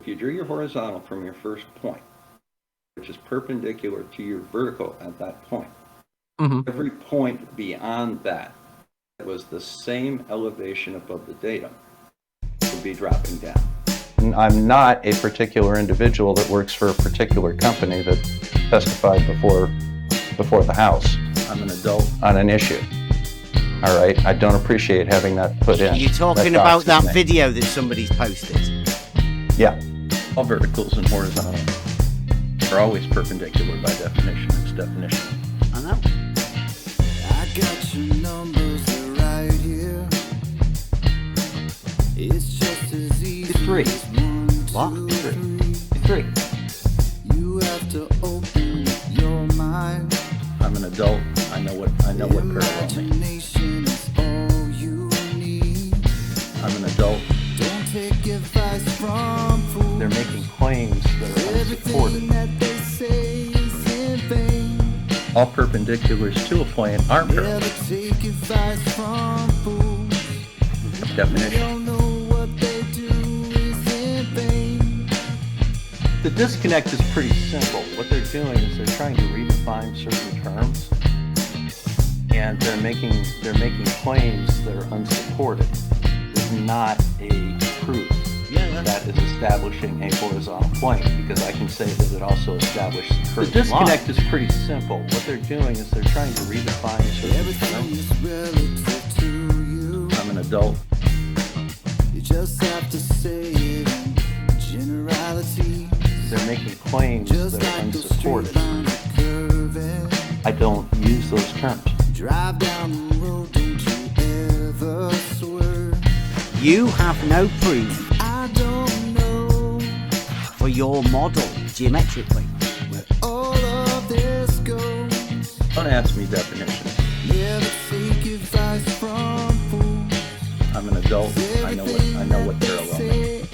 If you drew your horizontal from your first point, which is perpendicular to your vertical at that point, every point beyond that was the same elevation above the datum would be dropping down. I'm not a particular individual that works for a particular company that testified before the House. I'm an adult on an issue. All right, I don't appreciate having that put in. Are you talking about that video that somebody's posted? Yeah. All verticals and horizontal are always perpendicular by definition. It's definition. I know. I got your numbers right here. It's just as easy. Three. What? Three. You have to open your mind. I'm an adult. I know what parallel means. Imagination is all you need. I'm an adult. Don't take advice from fools. They're making claims that are Everything unsupported. that they say is in vain. All perpendiculars to a plane aren't parallel. Never take advice from fools. They Definition. don't know what they do is in vain. The disconnect is pretty simple. What they're doing is they're trying to redefine certain terms, and they're making claims that are unsupported. There's not a proof that is establishing a horizontal plane, because I can say that it also establishes a curved line. The disconnect is pretty simple. What they're doing is they're trying to redefine certain Everything terms. is relative to you. I'm an adult. You just have to say it in generality. They're making claims Just that are like those straight unsupported. lines are curving. I don't use those terms. Drive down the road, don't you ever swerve. You have no proof I don't know for your model geometrically. where all of this goes. Don't ask me definitions. Never take advice from fools. I'm an adult. I know what parallel means.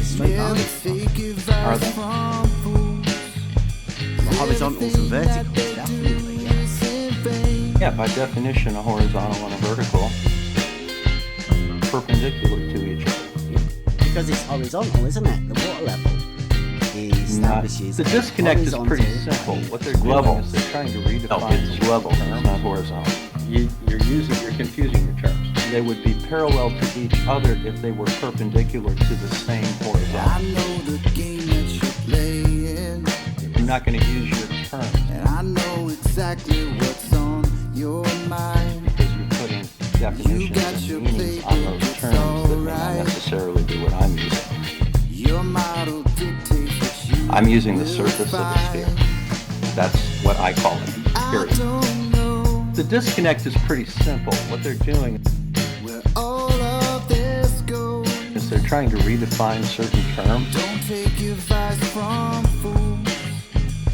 Straight Never lines. take Are advice they? from fools. The horizontals and verticals, definitely, yeah. Is in vain. Yeah, by definition, a horizontal and a vertical are perpendicular to each other. Because it's horizontal, isn't it? The water level establishes The disconnect is pretty horizontal. simple. What they're doing is they're trying to redefine it's level, not horizontal. You're confusing your terms. They would be parallel to each other if they were perpendicular to the same I horizontal. know the game that you're playing, I'm not going to use your terms and I know exactly what's on your mind. because you're putting definitions got your and meanings on those playbook, terms that may not alright. necessarily be what I'm using. Your model dictates what you I'm using the will surface of the find. sphere. That's what I call it, I period. don't know The disconnect is pretty simple. What they're doing where all of this goes. is they're trying to redefine certain terms. Don't take advice from fools.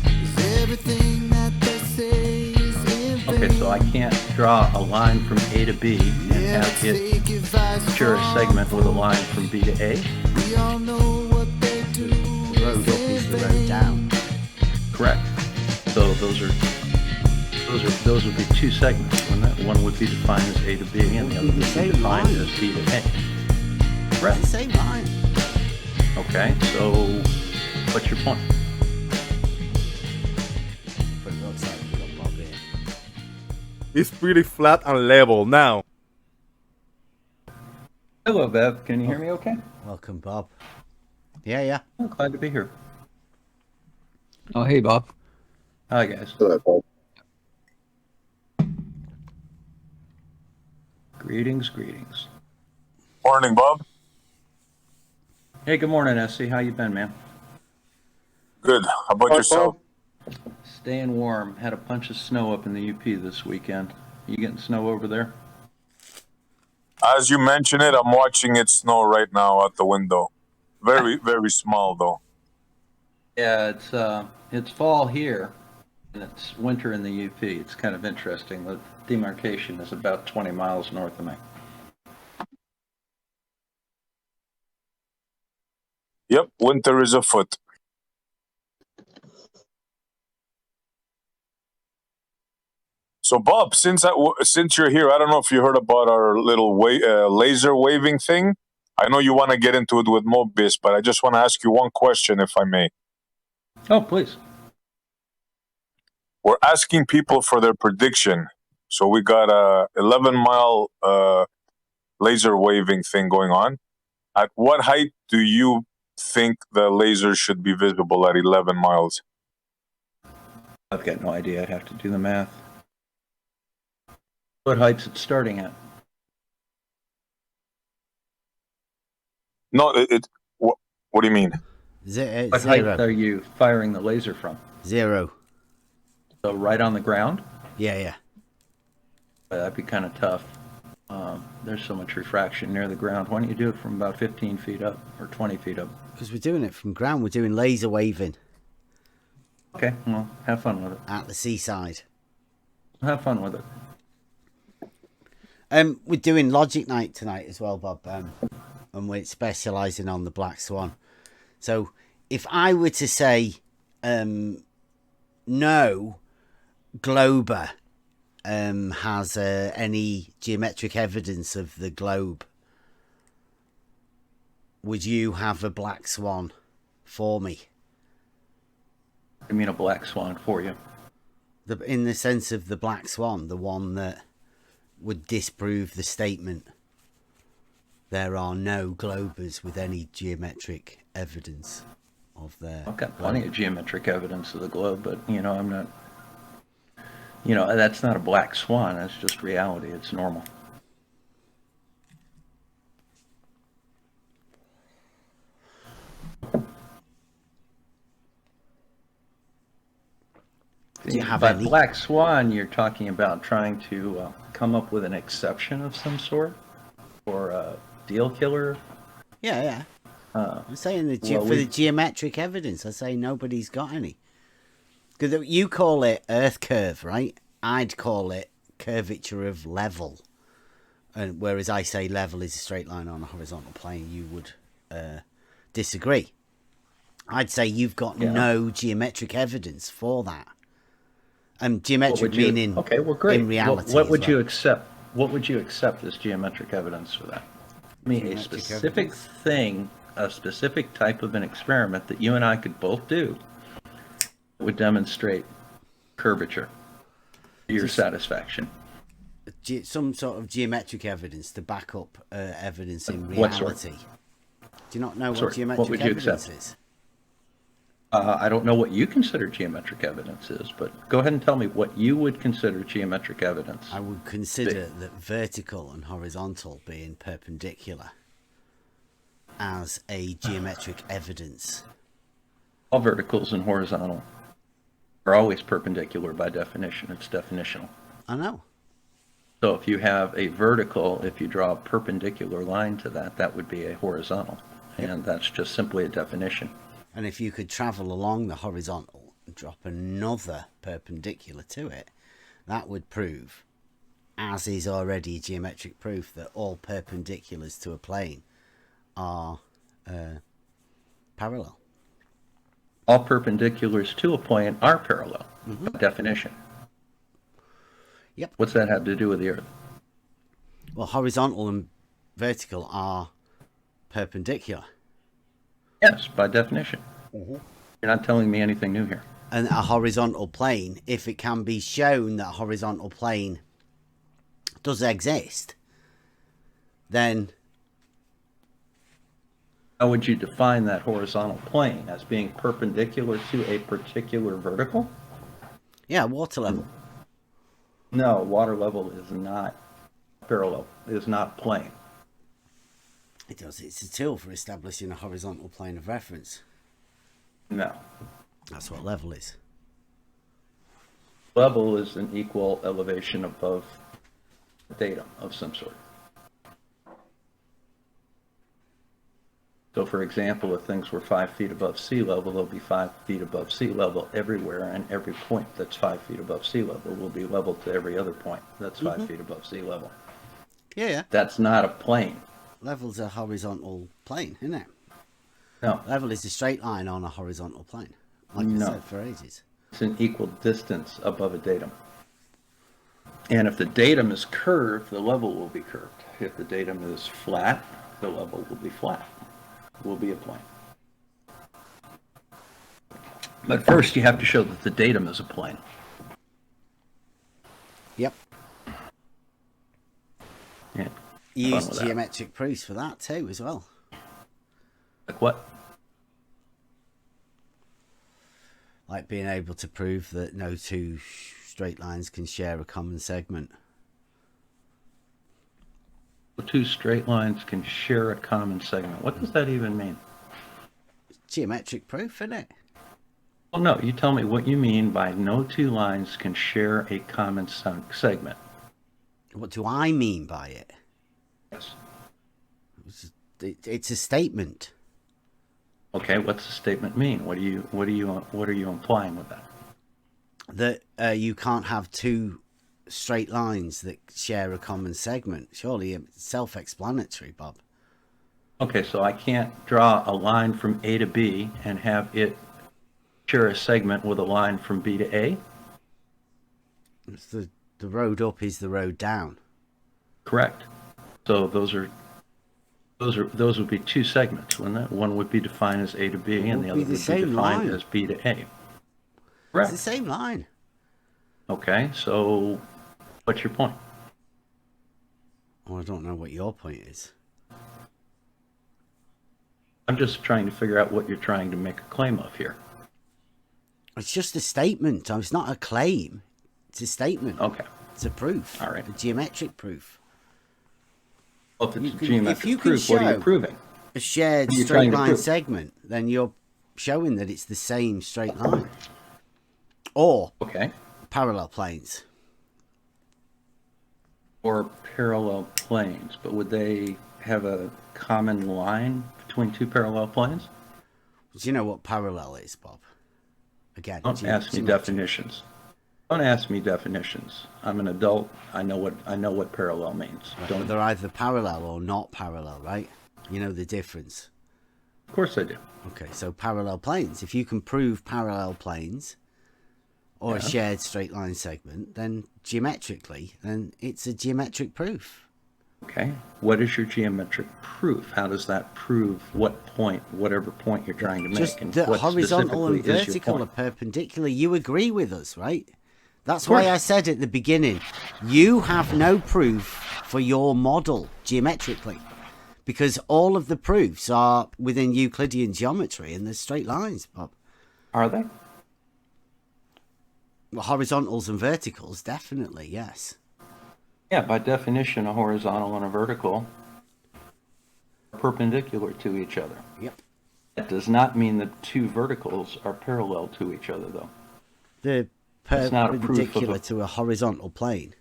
'Cause everything that they say is in vain. Okay, so I can't draw a line from A to B and Never have it take advice share a from segment with a line from B to A. We all know what they do. The road up is the road down. Correct. So those would be two segments. One would be defined as A to B, and the other would be Same defined line. as B to A. It's Correct. the same line. Okay, so what's your point? But it looks like we've got Bob here. It's pretty flat and level now. Hello, Bev. Can you hear me okay? Welcome, Bob. Yeah. I'm glad to be here. Oh, hey, Bob. Hi, guys. Greetings. Morning, Bob. Hey, good morning, Essie. How you been, man? Good. How about yourself? Staying warm. Had a bunch of snow up in the UP this weekend. You getting snow over there? As you mention it, I'm watching it snow right now out the window. Very, very small though. Yeah, it's fall here, and it's winter in the UP. It's kind of interesting. The demarcation is about 20 miles north of me. Yep, winter is afoot. So, Bob, since you're here, I don't know if you heard about our little laser waving thing. I know you want to get into it with Mobius, but I just want to ask you one question, if I may. Oh, please. We're asking people for their prediction. So we got a 11-mile laser waving thing going on. At what height do you think the laser should be visible at 11 miles? I've got no idea. I'd have to do the math. What height's it starting at? No, what do you mean? What height are you firing the laser from? 0. So right on the ground? Yeah. That'd be kind of tough. There's so much refraction near the ground. Why don't you do it from about 15 feet up or 20 feet up? Because we're doing it from ground. We're doing laser waving. Okay, well, have fun with it. At the seaside. Have fun with it. We're doing Logic Night tonight as well, Bob. And we're specialising on the Black Swan. So if I were to say no glober has any geometric evidence of the globe, would you have a black swan for me? I mean a black swan for you. In the sense of the black swan, the one that would disprove the statement there are no globers with any geometric evidence of their I've got plenty of geometric evidence of the globe, but, I'm not... that's not a black swan. That's just reality. It's normal. Do you have By any? black swan, you're talking about trying to come up with an exception of some sort, or a deal killer. Yeah. I'm saying for the geometric evidence, I say nobody's got any. Because you call it Earth curve, right? I'd call it curvature of level, and whereas I say level is a straight line on a horizontal plane, you would disagree. I'd say you've got no geometric evidence for that. Geometric meaning okay, well, great. in reality. What would you accept? What would you accept as geometric evidence for that? I mean, a specific thing, a specific type of an experiment that you and I could both do would demonstrate curvature to your satisfaction. Some sort of geometric evidence to back up evidence in reality. Do you not know what geometric evidence is? I don't know what you consider geometric evidence is, but go ahead and tell me what you would consider geometric evidence. I would consider that vertical and horizontal being perpendicular as a geometric evidence. All verticals and horizontal are always perpendicular by definition. It's definitional. I know. So if you have a vertical, if you draw a perpendicular line to that, that would be a horizontal. And that's just simply a definition. And if you could travel along the horizontal and drop another perpendicular to it, that would prove, as is already geometric proof, that all perpendiculars to a plane are parallel. All perpendiculars to a plane are parallel, by definition. Yep. What's that have to do with the Earth? Well, horizontal and vertical are perpendicular. Yes, by definition. You're not telling me anything new here. And a horizontal plane, if it can be shown that a horizontal plane does exist, then... How would you define that horizontal plane? As being perpendicular to a particular vertical? Yeah, water level. No, water level is not parallel, is not plane. It does. It's a tool for establishing a horizontal plane of reference. No. That's what level is. Level is an equal elevation above datum of some sort. So for example, if things were 5 feet above sea level, they'll be 5 feet above sea level everywhere, and every point that's 5 feet above sea level will be level to every other point that's 5 feet above sea level. Yeah. That's not a plane. Level's a horizontal plane, isn't it? No. Level is a straight line on a horizontal plane, like I said for ages. It's an equal distance above a datum. And if the datum is curved, the level will be curved. If the datum is flat, the level will be flat, will be a plane. But first you have to show that the datum is a plane. Yep. Yeah. You Fun use with that. geometric proofs for that too, as well. Like what? Like being able to prove that no two straight lines can share a common segment. The two straight lines can share a common segment. What does that even mean? Geometric proof, isn't it? Well, no, you tell me what you mean by no two lines can share a common segment. What do I mean by it? Yes. It's a statement. Okay, what's the statement mean? What are you implying with that? That you can't have two straight lines that share a common segment. Surely it's self-explanatory, Bob. Okay, so I can't draw a line from A to B and have it share a segment with a line from B to A? It's the road up is the road down. Correct. So those would be two segments, wouldn't it? One would be defined as A to B, and the other would be defined as B to A. Correct. It's the same line. Okay, so what's your point? Oh, I don't know what your point is. I'm just trying to figure out what you're trying to make a claim of here. It's just a statement. It's not a claim. It's a statement. Okay. It's a proof. All right. A geometric proof. Well, if it's You a can- geometric if you can proof, what are show- you proving? A shared What are you straight trying to line prove? segment, then you're showing that it's the same straight line. Or Okay. parallel planes. Or parallel planes, but would they have a common line between two parallel planes? Do you know what parallel is, Bob? Again, Don't ask me definitions. Don't ask me definitions. I'm an adult. I know what parallel means. But Don't. they're either parallel or not parallel, right? You know the difference. Of course I do. Okay, so parallel planes. If you can prove parallel planes or a shared straight line segment, then geometrically, then it's a geometric proof. Okay. What is your geometric proof? How does that prove what point, whatever point you're trying to make? Just and the what horizontal and specifically is your vertical are point? perpendicular. You agree with us, right? That's Of course. why I said at the beginning, you have no proof for your model geometrically. Because all of the proofs are within Euclidean geometry and there's straight lines, Bob. Are they? Well, horizontals and verticals, definitely, yes. Yeah, by definition, a horizontal and a vertical are perpendicular to each other. Yep. That does not mean that two verticals are parallel to each other, though. They're It's not a proof of perpendicular a- to a horizontal plane.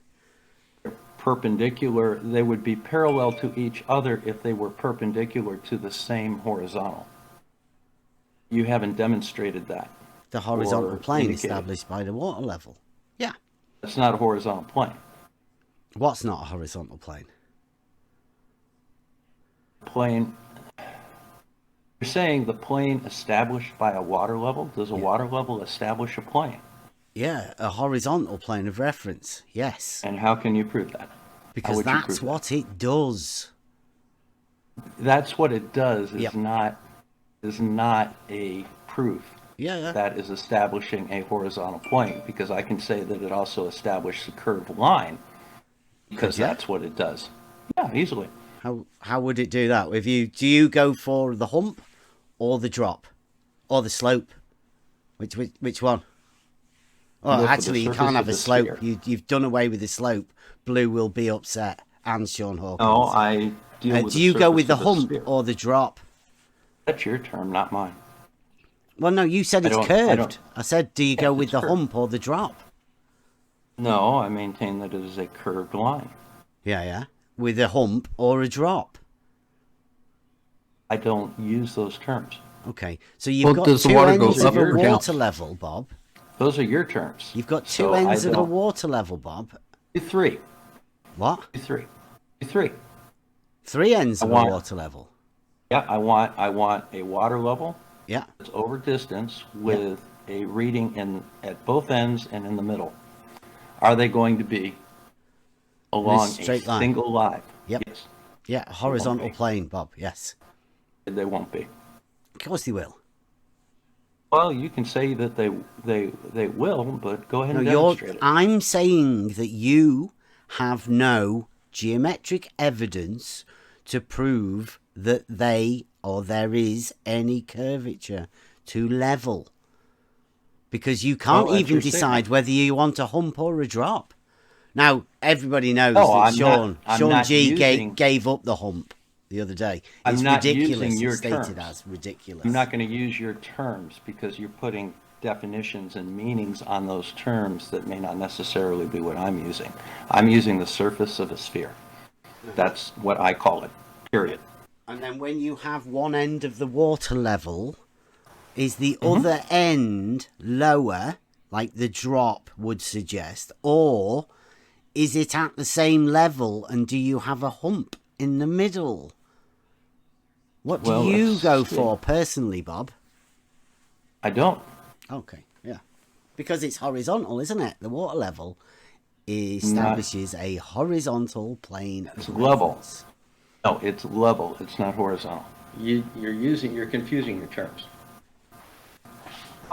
Perpendicular, they would be parallel to each other if they were perpendicular to the same horizontal. You haven't demonstrated that. The horizontal Or plane indicated. established by the water level. Yeah. It's not a horizontal plane. What's not a horizontal plane? Plane, you're saying the plane established by a water level? Does a water level establish a plane? Yeah, a horizontal plane of reference. Yes. And how can you prove that? How Because would you that's prove that? what it does. That's what it does, Yep. is not a proof Yeah. that is establishing a horizontal plane, because I can say that it also established a curved line, because Could ya? that's what it does. Yeah, easily. How would it do that? Do you go for the hump or the drop or the slope? Which one? Go Oh, for the actually, you surface can't of have a the slope. sphere. You've done away with the slope. Blue will be upset, and Sean Hawkins. No, I deal with do the you go surface with the of hump sphere. or the drop? That's your term, not mine. Well, no, you said I it's don't- curved. I I said, do you go with it's the curved. hump or the drop? No, I maintain that it is a curved line. Yeah. With a hump or a drop. I don't use those terms. Okay, so you've Well, got does the two water go ends up of a or down? water level, Bob. Those are your terms. You've got two So I ends of a don't- water level, Bob. Do three. What? Do three. Do three. Three ends I of want- a water level. Yeah, I want a water level Yeah. that's over distance with a reading at both ends and in the middle. Are they going to be along straight a line? single line? Yep. Yes. Yeah, horizontal plane, Bob. Yes. They won't be. Of course they will. Well, you can say that they will, but go ahead No, and demonstrate it. I'm saying that you have no geometric evidence to prove that they or there is any curvature to level. Because you can't even decide whether you want a hump or a drop. Now, everybody knows that Sean G gave up the hump the other day. It's ridiculous. It's stated as ridiculous. I'm not going to use your terms because you're putting definitions and meanings on those terms that may not necessarily be what I'm using. I'm using the surface of a sphere. That's what I call it, period. And then when you have one end of the water level, is the other end lower, like the drop would suggest, or is it at the same level and do you have a hump in the middle? What do you go for personally, Bob? I don't. Okay, yeah. Because it's horizontal, isn't it? The water level establishes a horizontal plane. It's level. No, it's level. It's not horizontal. You're confusing your terms.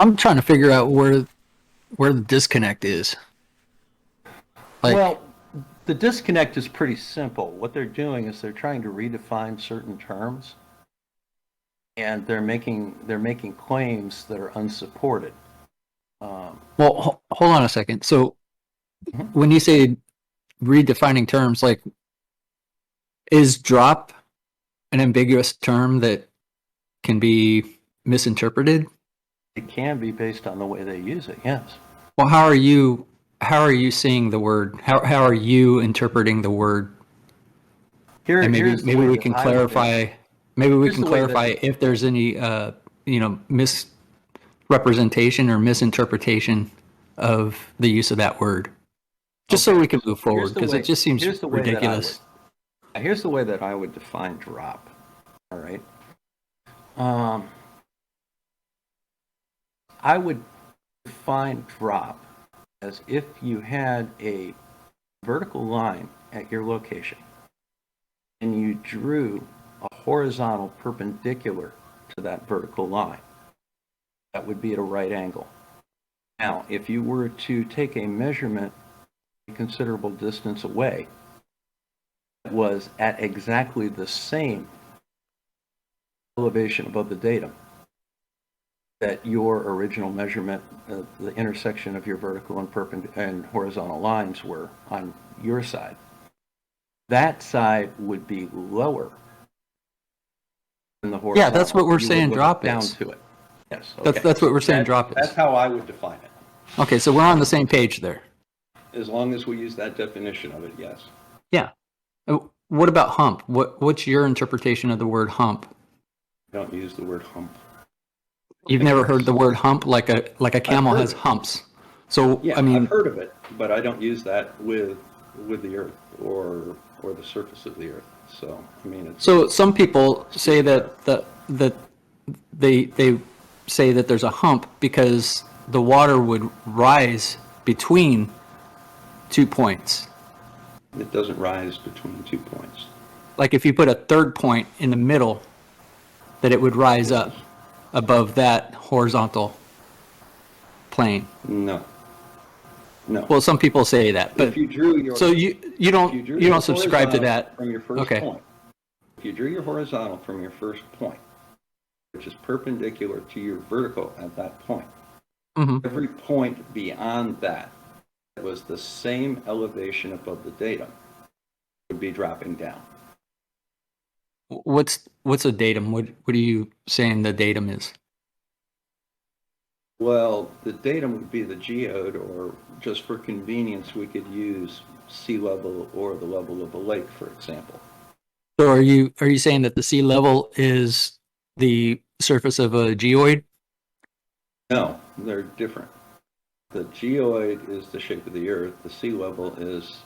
I'm trying to figure out where the disconnect is. Well, the disconnect is pretty simple. What they're doing is they're trying to redefine certain terms, and they're making claims that are unsupported. Well, hold on a second. So, when you say redefining terms, like, is drop an ambiguous term that can be misinterpreted? It can be based on the way they use it. Yes. Well, how are you seeing the word? How are you interpreting the word? And maybe we can clarify. Maybe we can clarify if there's any misrepresentation or misinterpretation of the use of that word, just so we can move forward, because it just seems ridiculous. Here's the way that I would define drop. All right. I would define drop as if you had a vertical line at your location and you drew a horizontal perpendicular to that vertical line. That would be at a right angle. Now, if you were to take a measurement a considerable distance away, it was at exactly the same elevation above the datum that your original measurement, the intersection of your vertical and horizontal lines were on your side. That side would be lower than the horizontal. Yeah, that's what we're saying drop down is. To it. Yes. Okay. That's what we're saying drop is. That's how I would define it. Okay, so we're on the same page there. As long as we use that definition of it, yes. Yeah. What about hump? What's your interpretation of the word hump? I don't use the word hump. You've never heard the word hump, like a camel has humps. So yeah, I mean, I've heard of it, but I don't use that with the earth or the surface of the earth. So I mean, it's, so some people say that they say that there's a hump because the water would rise between 2 points. it doesn't rise between 2 points. Like if you put a third point in the middle, that it would rise up above that horizontal plane. No. Well, some people say that, but if you drew your, so you don't subscribe to that from your first point. If you drew your horizontal from your first point, which is perpendicular to your vertical at that point, every point beyond that was the same elevation above the datum would be dropping down. What's a datum? What are you saying the datum is? Well, the datum would be the geode, or just for convenience, we could use sea level or the level of a lake, for example. So are you saying that the sea level is the surface of a geoid? No, they're different. The geoid is the shape of the earth. The sea level is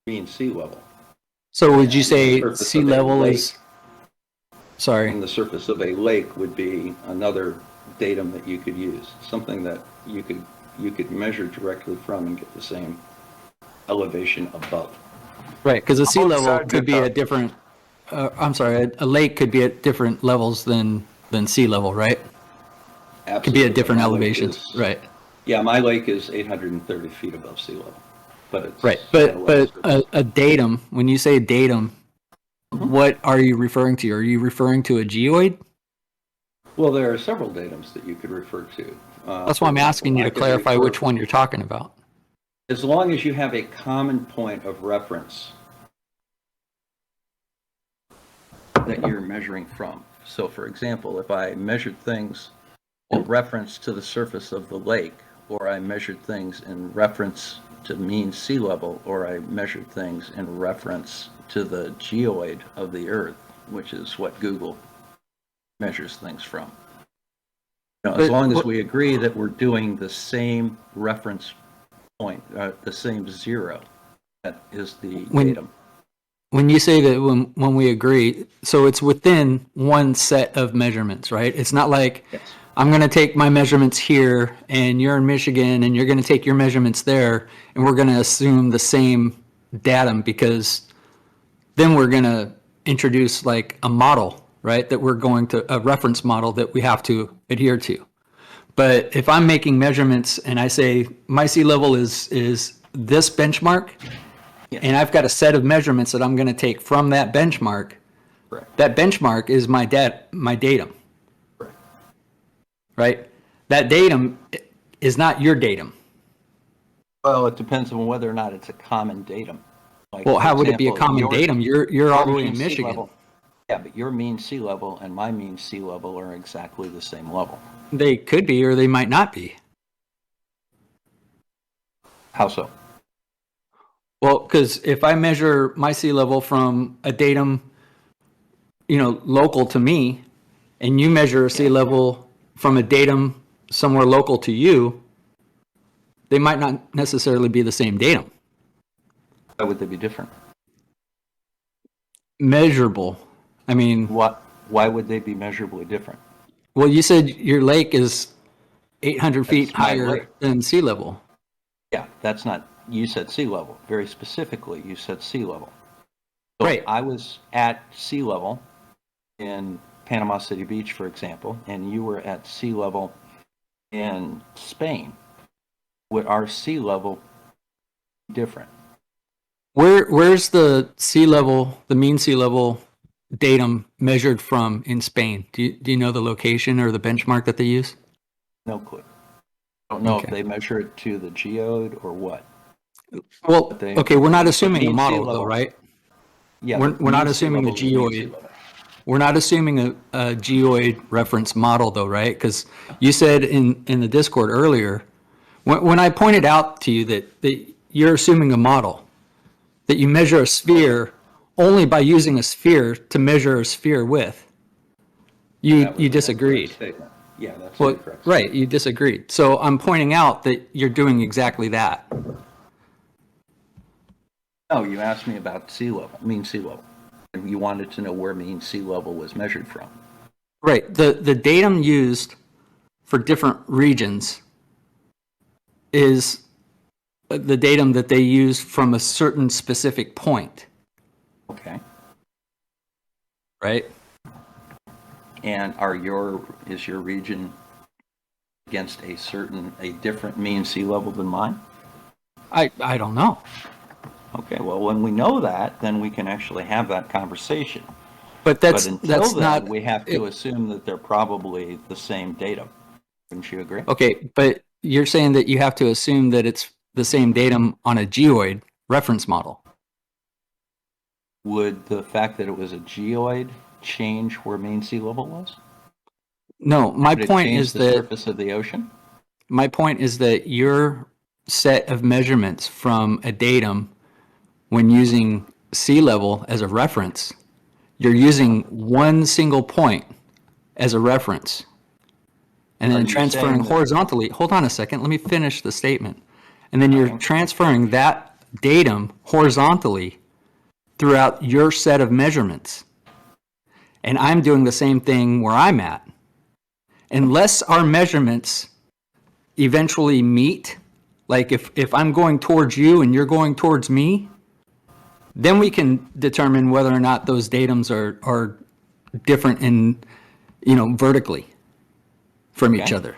mean sea level. So would you say sea level is? Sorry. And the surface of a lake would be another datum that you could use, something that you could measure directly from and get the same elevation above. Right, because the sea level could be a different I'm sorry, a lake could be at different levels than sea level, right? Could be at different My lake elevations, is- right? Yeah, my lake is 830 feet above sea level, but it's Right. at a level But a datum, when you say datum, what are you referring to? Are you referring to a geoid? Well, there are several datums that you could refer to. That's For why I'm example, asking you I to could clarify refer- which one you're talking about. As long as you have a common point of reference that you're measuring from. So, for example, if I measured things in reference to the surface of the lake, or I measured things in reference to mean sea level, or I measured things in reference to the geoid of the Earth, which is what Google measures things from. As long as we agree that we're doing the same reference point, the same zero, that is the datum. When you say that when we agree, so it's within one set of measurements, right? It's not like Yes. I'm going to take my measurements here and you're in Michigan and you're going to take your measurements there and we're going to assume the same datum because then we're going to introduce like a model, right? That we're going to a reference model that we have to adhere to. But if I'm making measurements and I say my sea level is this benchmark, Yes. and I've got a set of measurements that I'm going to take from that benchmark, Correct. that benchmark is my datum, Correct. right? That datum is not your datum. Well, it depends on whether or not it's a common datum. Like, Well, for how would it be a example, common your- datum? You're your all the way mean in sea Michigan. level- Yeah, but your mean sea level and my mean sea level are exactly the same level. They could be, or they might not be. How so? Well, because if I measure my sea level from a datum, local to me, and you measure a sea level from a datum somewhere local to you, they might not necessarily be the same datum. Why would they be different? Measurable. I mean, Why would they be measurably different? well, you said your lake is 800 feet That's my higher lake. than sea level. Yeah, that's not, you said sea level. Very specifically, you said sea level. So Right. I was at sea level in Panama City Beach, for example, and you were at sea level in Spain. Would our sea level be different? Where's the sea level, the mean sea level datum measured from in Spain? Do you know the location or the benchmark that they use? No clue. I don't know if Okay. they measure it to the geode or what. Well, But they- okay, we're not but assuming a mean sea model though, level- right? Yeah, We're but not mean sea assuming a level is mean sea geoid. level. We're not assuming a geoid reference model though, right? Because you said in the Discord earlier, when I pointed out to you that you're assuming a model, that you measure a sphere only by using a sphere to measure a sphere with, That you was an incorrect disagreed. statement. Yeah, that's Well, incorrect. right, you disagreed. So I'm pointing out that you're doing exactly that. No, you asked me about sea level, mean sea level. And you wanted to know where mean sea level was measured from. Right. The datum used for different regions is the datum that they use from a certain specific point, Okay. right? And is your region against a different mean sea level than mine? I don't know. Okay, well, when we know that, then we can actually have that conversation. But But until that's then, not we have to assume that they're probably the same datum. Wouldn't you agree? okay, but you're saying that you have to assume that it's the same datum on a geoid reference model. Would the fact that it was a geoid change where mean sea level was? No, Would it change the surface of the ocean? my point is that your set of measurements from a datum when using sea level as a reference, you're using one single point as a reference and Are then you transferring saying that- horizontally. Hold on a second. Let me finish the statement. And then you're transferring that datum horizontally throughout your set of measurements. And I'm doing the same thing where I'm at. Unless our measurements eventually meet, like if I'm going towards you and you're going towards me, then we can determine whether or not those datums are different in, vertically from each Okay. other.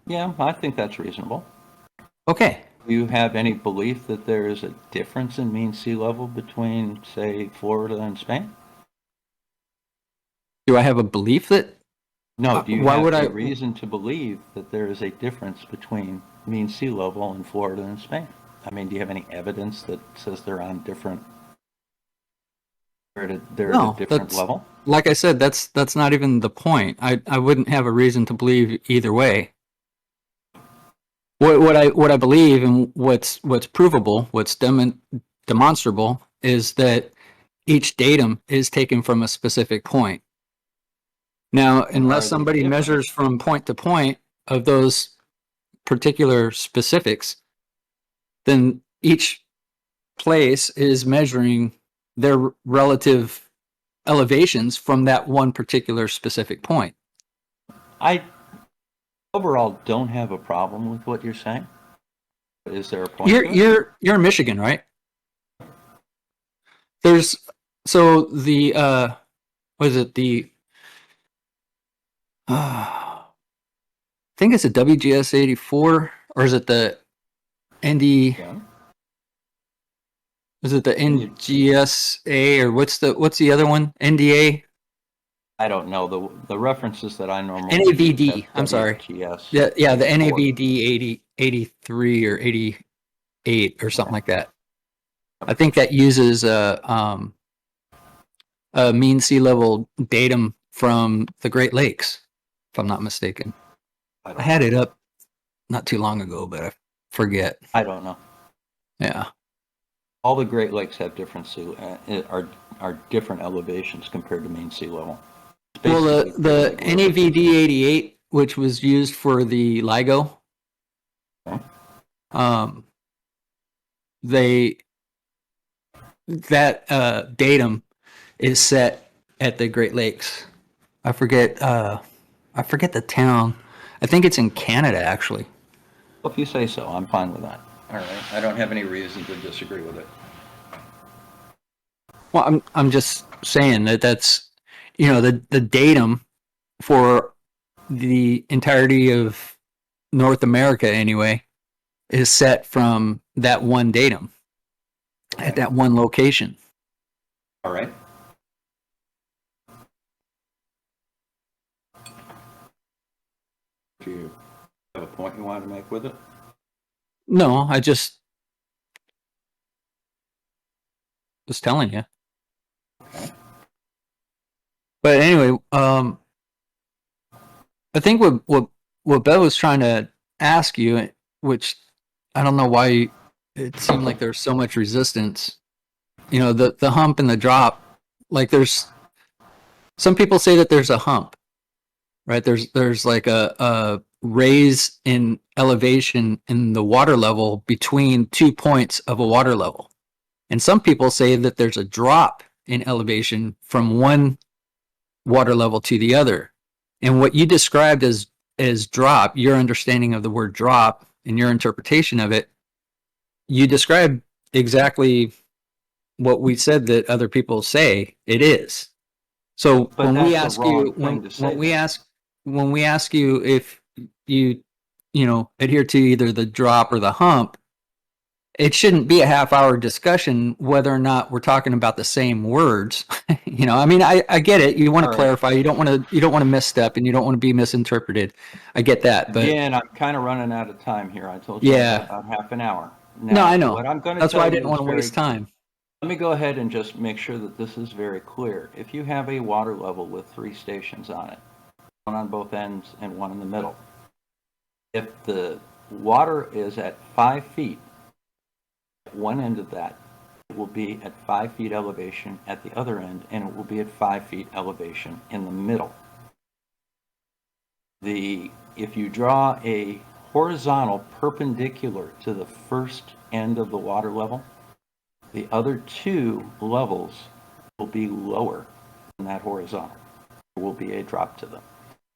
Yeah, I think that's reasonable. Okay. Do you have any belief that there is a difference in mean sea level between, say, Florida and Spain? Do I have a belief that? No, do you Why have would a I? reason to believe that there is a difference between mean sea level in Florida and Spain? I mean, do you have any evidence that says they're on different, they're at a different level? Like I said, that's not even the point. I wouldn't have a reason to believe either way. What I believe and what's provable, what's demonstrable is that each datum is taken from a specific point. Now, unless Are they somebody different? measures from point to point of those particular specifics, then each place is measuring their relative elevations from that one particular specific point. I overall don't have a problem with what you're saying. Is there a point to it? You're in Michigan, right? There's so the what is it, the I think it's a WGS 84, or is it the ND? Yeah. Is it the NGSA, or what's the other one? NDA? I don't know. The references that I normally NAVD. use have I'm sorry. WGS. Yeah, the 84. NAVD 83 or 88 or something like that. I think that uses a mean sea level datum from the Great Lakes, if I'm not mistaken. I had it up not too long ago, but I forget. I don't know. Yeah. All the Great Lakes have different are different elevations compared to mean sea level. Well, the NAVD 88, which was used for the LIGO, Okay. That datum is set at the Great Lakes. I forget the town. I think it's in Canada, actually. Well, if you say so, I'm fine with that. All right. I don't have any reason to disagree with it. Well, I'm just saying that's the datum for the entirety of North America anyway is set from that one datum at that one location. All right. Do you have a point you wanted to make with it? No, I just was telling you. Okay. But anyway, I think what Bev was trying to ask you, which I don't know why it seemed like there's so much resistance. The hump and the drop. Like there's some people say that there's a hump, right? There's like a raise in elevation in the water level between 2 points of a water level. And some people say that there's a drop in elevation from one water level to the other. And what you described as drop, your understanding of the word drop and your interpretation of it, you described exactly what we said that other people say it is. So But when we that's ask the wrong you thing to say when we ask you if you adhere to either the drop or the hump, it shouldn't be a half-hour discussion whether or not we're talking about the same words. I mean, I get it. You want to clarify. You don't want to misstep, and you don't want to be misinterpreted. I get that. But again, I'm kind of running out of time here. I told you I got about half an hour. Now, no, I know. What I'm going to That's tell why I you didn't want is to waste time. Let me go ahead and just make sure that this is very clear. If you have a water level with 3 stations on it, one on both ends and one in the middle, if the water is at 5 feet at one end of that, it will be at 5 feet elevation at the other end, and it will be at 5 feet elevation in the middle. If you draw a horizontal perpendicular to the first end of the water level, the other 2 levels will be lower than that horizontal. There will be a drop to them.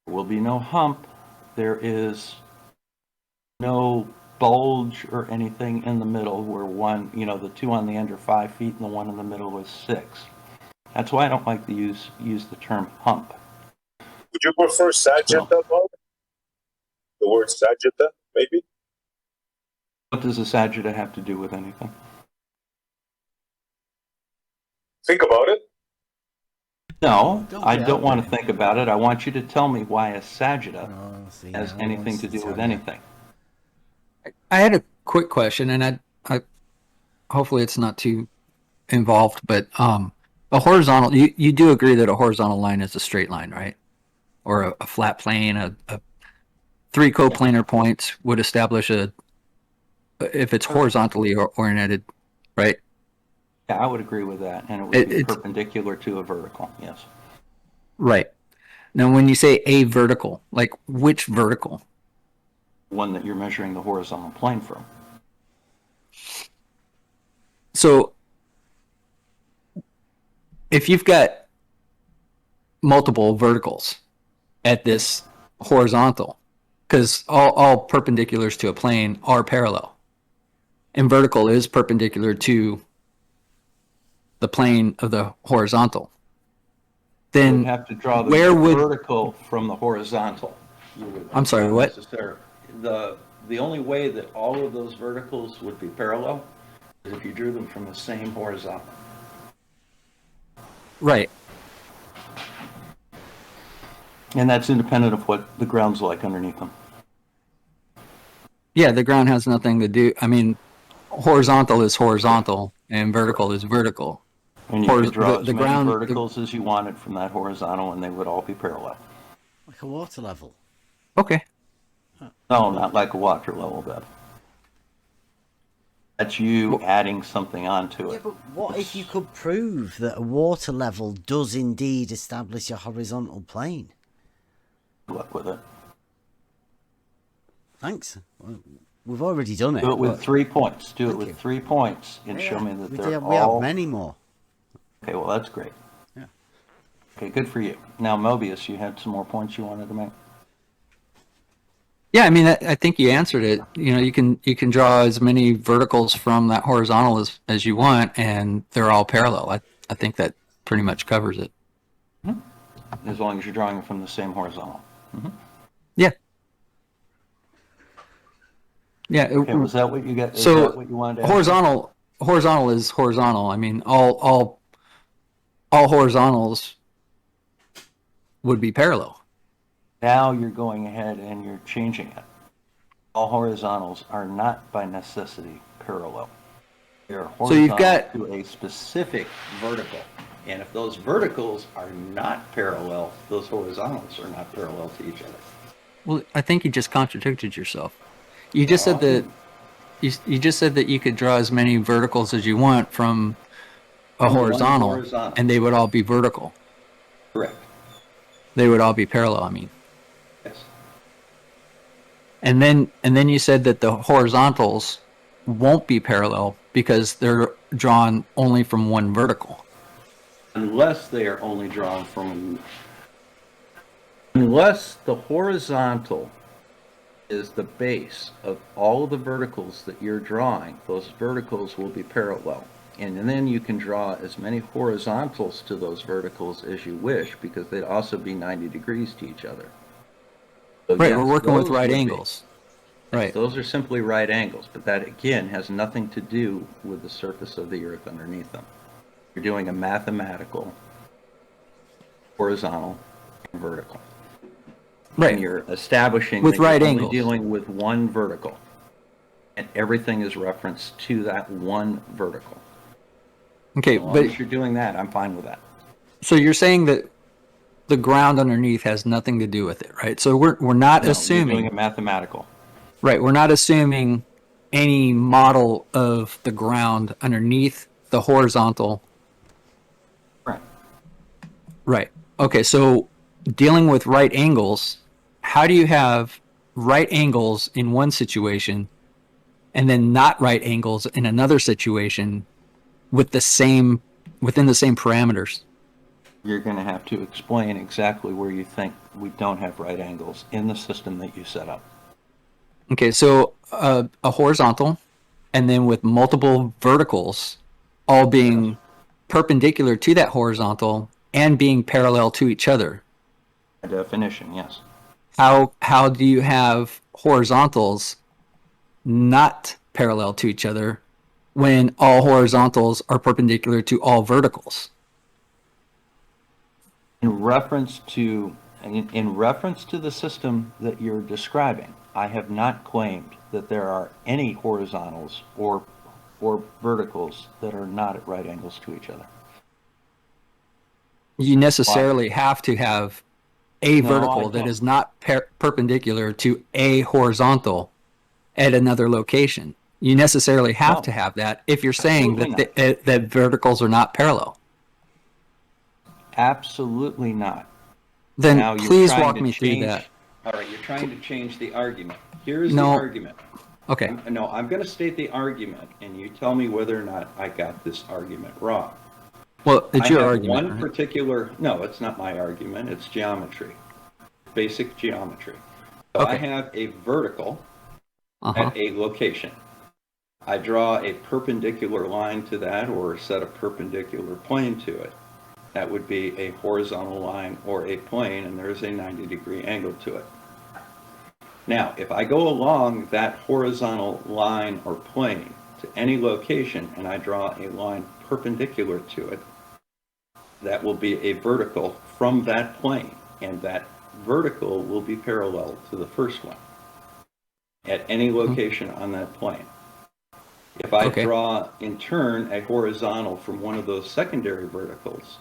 There will be no hump. There is no bulge or anything in the middle where one, the two on the end are 5 feet and the one in the middle is 6. That's why I don't like to use the term hump. Would you prefer sagitta, Bob? The word sagitta, maybe? What does a sagitta have to do with anything? Think about it. No, I get don't out want there. to think about it. I want you to tell me why a sagitta See, has now he anything wants to do tell with you. anything. I had a quick question, and I hopefully it's not too involved, but a horizontal. You do agree that a horizontal line is a straight line, right? Or a flat plane, a 3 coplanar points would establish if it's horizontally oriented, right? Yeah, I would agree with that, and it would be perpendicular to a vertical, yes. Right. Now, when you say a vertical, like which vertical? One that you're measuring the horizontal plane from. So, if you've got multiple verticals at this horizontal, because all perpendiculars to a plane are parallel, and vertical is perpendicular to the plane of the horizontal, You then would have to draw the where would vertical from the horizontal. I'm sorry, what? The only way that all of those verticals would be parallel is if you drew them from the same horizontal. Right. And that's independent of what the ground's like underneath them. Yeah, the ground has nothing to do. I mean, horizontal is horizontal, and vertical is vertical. And you could draw the as many ground- verticals as you wanted from that horizontal, and they would all be parallel. Like a water level. Okay. No, not like a water level bed. That's you adding something onto Yeah, it. but what if you could prove that a water level does indeed establish a horizontal plane? Good luck with it. Thanks. Well, we've already done it. Do it with 3 points. Do it Thank with you. 3 points and Yeah, show me that we they're we have all... many more. Okay, well, that's great. Yeah. Okay, good for you. Now, Mobius, you had some more points you wanted to make? Yeah, I mean, I think you answered it. You know, you can draw as many verticals from that horizontal as you want, and they're all parallel. I think that pretty much covers it. As long as you're drawing them from the same horizontal. Yeah. Yeah. Okay, was that what you got? Is So that what you wanted to ask? horizontal is horizontal. I mean, all horizontals would be parallel. Now you're going ahead and you're changing it. All horizontals are not by necessity parallel. They're So you've horizontal got- to a specific vertical. And if those verticals are not parallel, those horizontals are not parallel to each other. Well, I think you just contradicted yourself. You just said that you just said that you could draw as many verticals as you want from a From one horizontal, horizontal. and they would all be vertical. Correct. They would all be parallel. I mean. Yes. And then you said that the horizontals won't be parallel because they're drawn only from one vertical. Unless they are only drawn from... Unless the horizontal is the base of all of the verticals that you're drawing, those verticals will be parallel. And then you can draw as many horizontals to those verticals as you wish, because they'd also be 90 degrees to each other. So Right, yes, we're working with those right would be. angles. Right. Those are simply right angles, but that again has nothing to do with the surface of the earth underneath them. You're doing a mathematical horizontal and vertical. Right. And you're establishing With that you're right only angles. dealing with one vertical. And everything is referenced to that one vertical. Okay, As long but as you're doing that, I'm fine with that. so you're saying that the ground underneath has nothing to do with it, right? So we're not No, you're assuming doing it mathematical. right, we're not assuming any model of the ground underneath the horizontal. Right. Right. Okay, so dealing with right angles, how do you have right angles in one situation and then not right angles in another situation with within the same parameters? You're going to have to explain exactly where you think we don't have right angles in the system that you set up. Okay, so a horizontal, and then with multiple verticals, all being perpendicular to that horizontal and being parallel to each other. By definition, yes. How do you have horizontals not parallel to each other when all horizontals are perpendicular to all verticals? In reference to the system that you're describing, I have not claimed that there are any horizontals or verticals that are not at right angles to each other. You necessarily have to have a No, vertical I that don't. is not perpendicular to a horizontal at another location. You necessarily have No. to have that if you're saying Absolutely that that verticals are not parallel. Absolutely not. Then Now you're please trying walk to me through change. that. All right, you're trying to change the argument. Here's the No. argument. Okay. No, I'm going to state the argument, and you tell me whether or not I got this argument wrong. Well, it's I your have argument. one particular. No, it's not my argument. It's geometry, basic geometry. So I Okay. have a vertical Uh-huh. at a location. I draw a perpendicular line to that, or set a perpendicular plane to it. That would be a horizontal line or a plane, and there's a 90-degree angle to it. Now, if I go along that horizontal line or plane to any location and I draw a line perpendicular to it, that will be a vertical from that plane, and that vertical will be parallel to the first one at any location on that plane. If I Okay. draw in turn a horizontal from one of those secondary verticals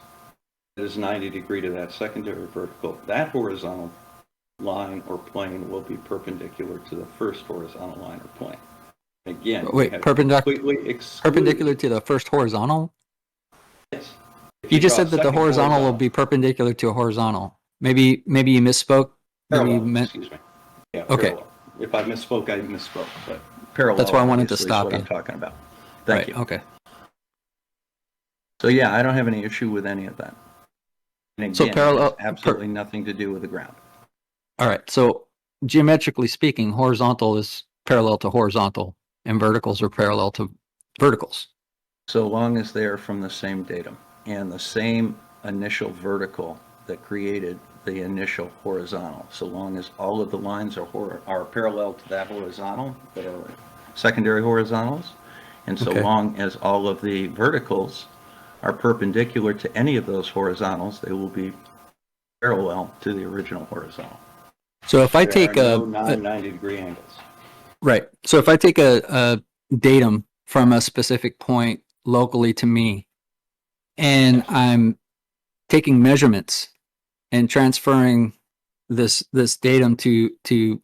that is 90 degree to that secondary vertical, that horizontal line or plane will be perpendicular to the first horizontal line or plane. Again, Wait, we have perpendicular completely excluded. perpendicular to the first horizontal? Yes. If You just draw a said that the second horizontal will be perpendicular to a horizontal. Maybe you misspoke. Maybe you parallel, meant excuse me. Yeah, Okay. parallel. If I misspoke, I misspoke, but parallel That's why I wanted to obviously, stop is what you. I'm talking about. Thank right. you. Okay. So yeah, I don't have any issue with any of that. And So again, it parallel- has absolutely nothing to do with the ground. All right. So geometrically speaking, horizontal is parallel to horizontal, and verticals are parallel to verticals. So long as they are from the same datum and the same initial vertical that created the initial horizontal. So long as all of the lines are parallel to that horizontal, that are secondary horizontals, and so Okay. long as all of the verticals are perpendicular to any of those horizontals, they will be parallel to the original horizontal. So if I There take are no non-90 degree angles. right. So if I take a datum from a specific point locally to me, and I'm taking measurements and transferring this datum to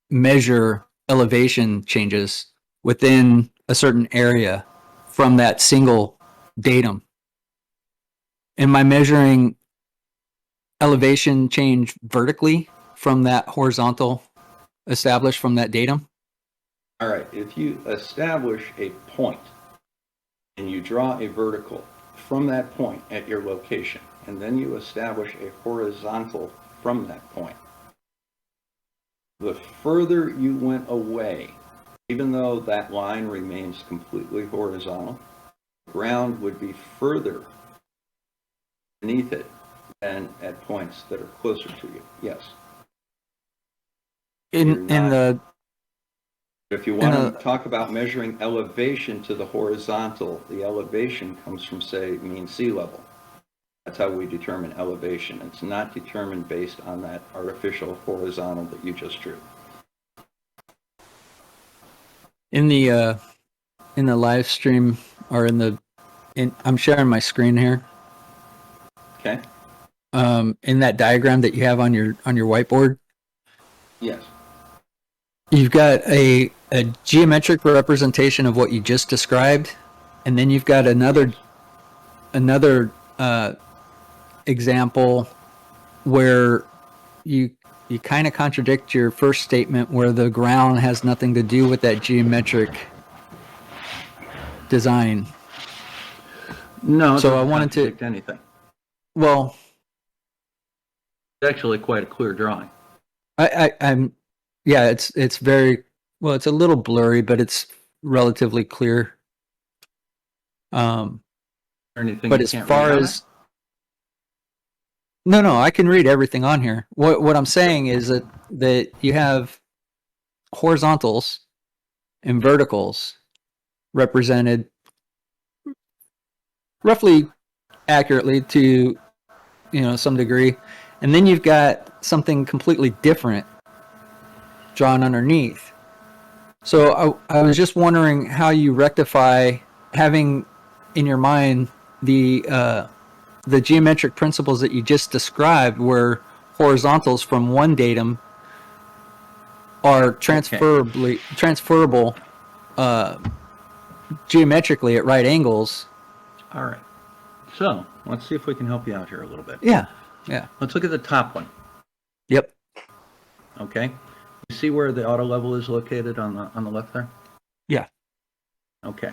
measure elevation changes within a certain area from that single datum. Am I measuring elevation change vertically from that horizontal established from that datum? All right, if you establish a point and you draw a vertical from that point at your location, and then you establish a horizontal from that point, the further you went away, even though that line remains completely horizontal, the ground would be further beneath it than at points that are closer to you. Yes. In the If you want to talk about measuring elevation to the horizontal, the elevation comes from, say, mean sea level. That's how we determine elevation. It's not determined based on that artificial horizontal that you just drew. in the live stream or I'm sharing my screen here. Okay? In that diagram that you have on your whiteboard, Yes. you've got a geometric representation of what you just described, and then you've got another example where you kind of contradict your first statement where the ground has nothing to do with that geometric design. No, it So I doesn't wanted to- contradict anything. Well, It's actually quite a clear drawing. I'm yeah, it's very Well, it's a little blurry, but it's relatively clear. Anything But you as can't far read on as no, I can read everything on here. What I'm saying is that you have horizontals and verticals represented roughly accurately to some degree, and then you've got something completely different drawn underneath. So I was just wondering how you rectify having in your mind the geometric principles that you just described, where horizontals from one datum are transferable geometrically at right angles. All right. So let's see if we can help you out here a little bit. Yeah. Let's look at the top one. Yep. Okay. You see where the auto level is located on the left there? Yeah. Okay.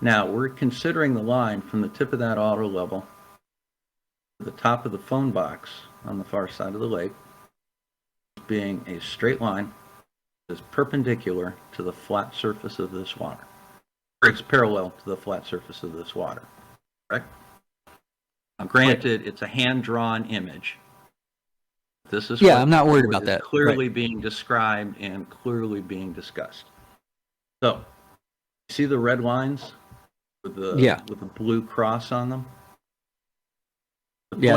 Now we're considering the line from the tip of that auto level to the top of the phone box on the far side of the lake being a straight line that is perpendicular to the flat surface of this water. Or it's parallel to the flat surface of this water. Correct? Now, granted, it's a hand-drawn image. This is I'm not worried about that. Clearly being described and clearly being discussed. So, see the red lines with the blue cross on them? The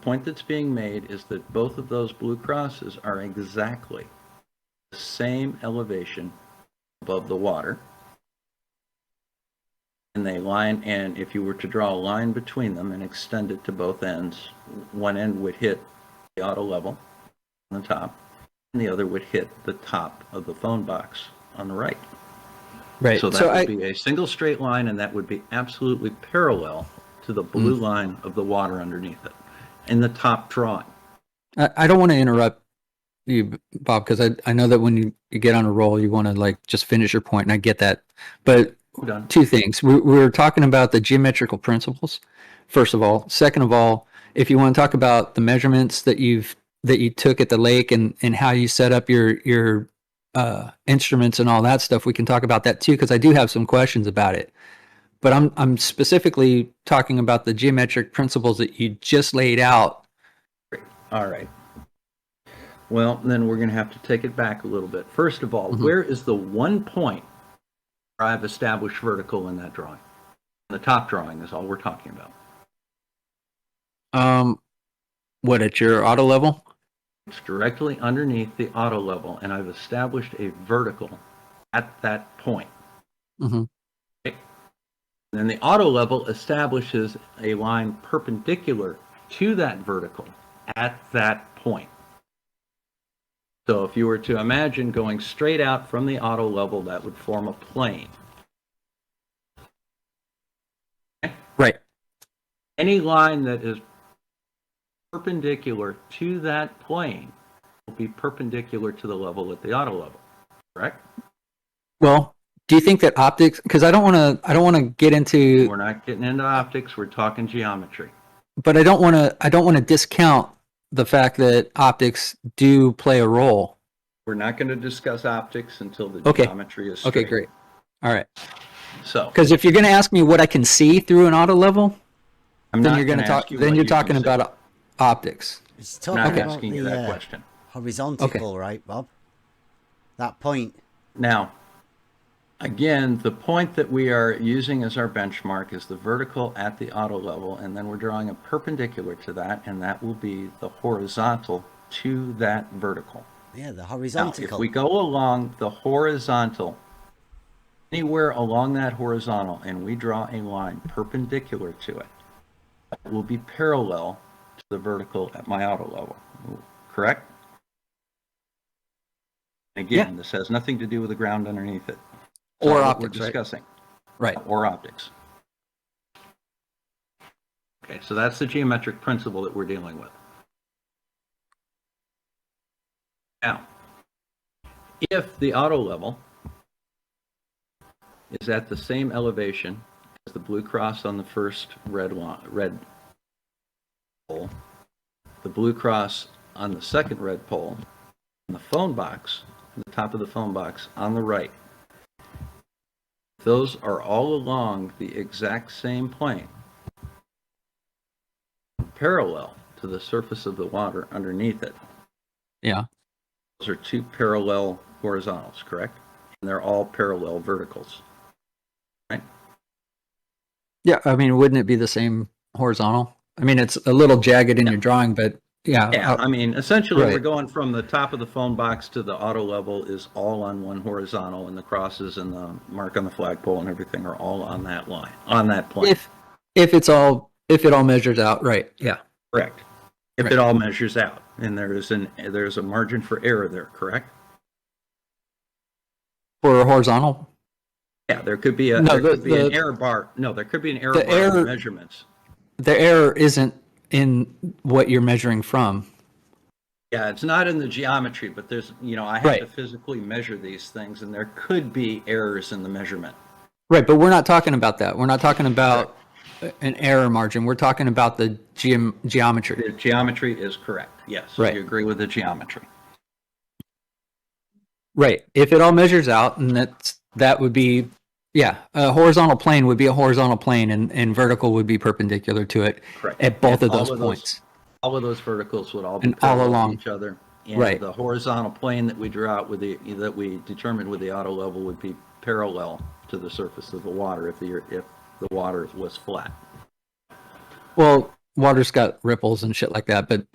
point that's being made is that both of those blue crosses are exactly the same elevation above the water. And and if you were to draw a line between them and extend it to both ends, one end would hit the auto level on the top, and the other would hit the top of the phone box on the right. Right. So that would be a single straight line, and that would be absolutely parallel to the blue line of the water underneath it in the top drawing. I don't want to interrupt you, Bob, because I know that when you get on a roll, you want to just finish your point, and I get that. But two things. We're talking about the geometrical principles, first of all. Second of all, if you want to talk about the measurements that you took at the lake and how you set up your instruments and all that stuff, we can talk about that too, because I do have some questions about it. But I'm specifically talking about the geometric principles that you just laid out. All right. Well, then we're going to have to take it back a little bit. First of all, where is the one point where I've established vertical in that drawing? The top drawing is all we're talking about. What, at your auto level? It's directly underneath the auto level, and I've established a vertical at that point. Mm-hmm. Okay. And then the auto level establishes a line perpendicular to that vertical at that point. So if you were to imagine going straight out from the auto level, that would form a plane. Okay? Right. Any line that is perpendicular to that plane will be perpendicular to the level at the auto level, correct? Well, do you think that optics, because I don't want to get into, We're not getting into optics, we're talking geometry. But I don't want to discount the fact that optics do play a role. We're not going to discuss optics until the geometry is straight. Okay, great. All right. So, because if you're going to ask me what I can see through an auto level, then you're going to talk. Then you're talking about optics. It's talking not about asking you that question. Horizontal, right, Bob? That point. Now, again, the point that we are using as our benchmark is the vertical at the auto level, and then we're drawing a perpendicular to that, and that will be the horizontal to that vertical. Yeah, the horizontal. Now, if we go along the horizontal, anywhere along that horizontal, and we draw a line perpendicular to it, that will be parallel to the vertical at my auto level, correct? Again, this has nothing to do with the ground underneath it. Or optics, we're discussing. Right. Or optics. Okay, so that's the geometric principle that we're dealing with. Now, if the auto level is at the same elevation as the blue cross on the first red pole, the blue cross on the second red pole, and the phone box the top of the phone box on the right, those are all along the exact same plane, parallel to the surface of the water underneath it. Yeah. Those are two parallel horizontals, correct? And they're all parallel verticals, right? Yeah, I mean, wouldn't it be the same horizontal? I mean, it's a little jagged in your drawing, but yeah. Yeah, I mean, essentially, right. we're going from the top of the phone box to the auto level is all on one horizontal, and the crosses and the mark on the flagpole and everything are all on that line, on that plane. If it all measures out, right? Yeah. Correct. If Right. it all measures out, and there's a margin for error there, correct? For a horizontal. Yeah, there could be an error bar. No, there could be an error bar in the measurements. The error isn't in what you're measuring from. Yeah, it's not in the geometry, but there's, I have to physically measure these things, and there could be errors in the measurement. Right, but we're not talking about that. We're not talking about an error margin. We're talking about the geometry. The geometry is correct. Yes, right. You agree with the geometry. Right. If it all measures out, and that would be, a horizontal plane would be a horizontal plane, and vertical would be perpendicular to it. Correct. At both of those points. All of those verticals would all be all parallel along to each other. And the horizontal plane that we drew out that we determined with the auto level would be parallel to the surface of the water if the water was flat. Well, water's got ripples and shit like that, but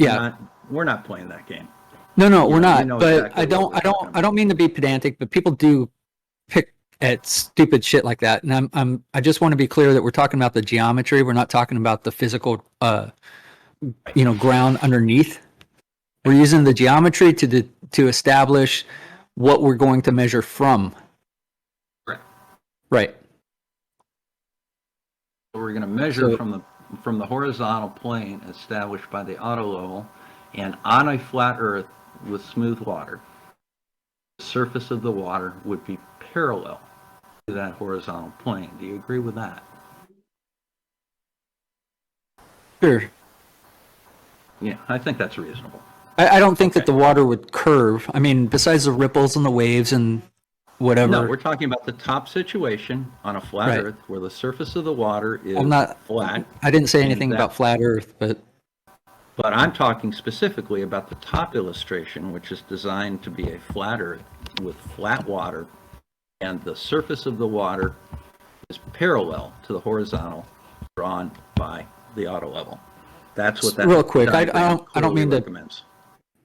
we're not playing that game. No, we're not. But exactly I don't mean to be pedantic, but people do pick at stupid shit like that. And I just want to be clear that we're talking about the geometry. We're not talking about the physical ground underneath. We're using the geometry to establish what we're going to measure from. Right. So we're going to measure from the horizontal plane established by the auto level, and on a flat Earth with smooth water, the surface of the water would be parallel to that horizontal plane. Do you agree with that? Sure. Yeah, I think that's reasonable. I don't think that the water would curve. I mean, besides the ripples and the waves and whatever. No, we're talking about the top situation on a flat Earth where the surface of the water is flat. I didn't say anything about flat Earth, but I'm talking specifically about the top illustration, which is designed to be a flat Earth with flat water, and the surface of the water is parallel to the horizontal drawn by the auto level. That's what that real quick. I don't mean recommends.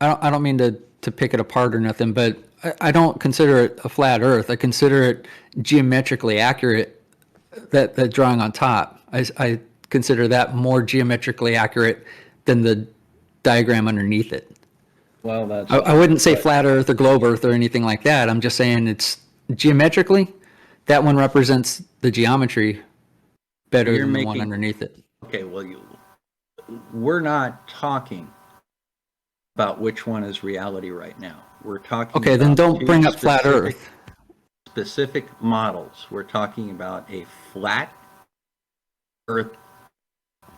I don't mean to pick it apart or nothing, but I don't consider it a flat Earth. I consider it geometrically accurate. That drawing on top, I consider that more geometrically accurate than the diagram underneath it. Well, I wouldn't say flat Earth or globe Earth or anything like that. I'm just saying it's geometrically, that one represents the geometry better than the one underneath it. Okay, well, we're not talking about which one is reality right now. We're talking okay, then don't bring up flat Earth. Specific models. We're talking about a flat Earth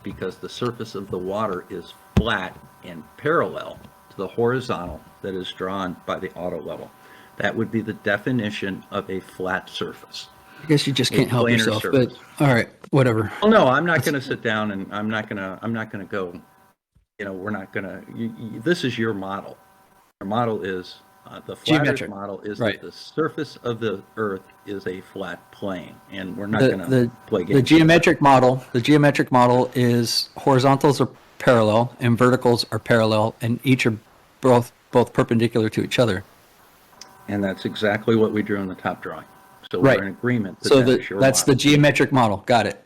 because the surface of the water is flat and parallel to the horizontal that is drawn by the auto level. That would be the definition of a flat surface. I guess you just can't help yourself, but all right, whatever. Well, no, I'm not going to sit down and I'm not going to go, we're not going to, this is your model. Your model is, the flat Earth model is that the surface of the Earth is a flat plane, and we're not going to play games. The geometric model is horizontals are parallel and verticals are parallel, and each are both perpendicular to each other. And that's exactly what we drew in the top drawing. So we're in agreement. That's the geometric model. Got it.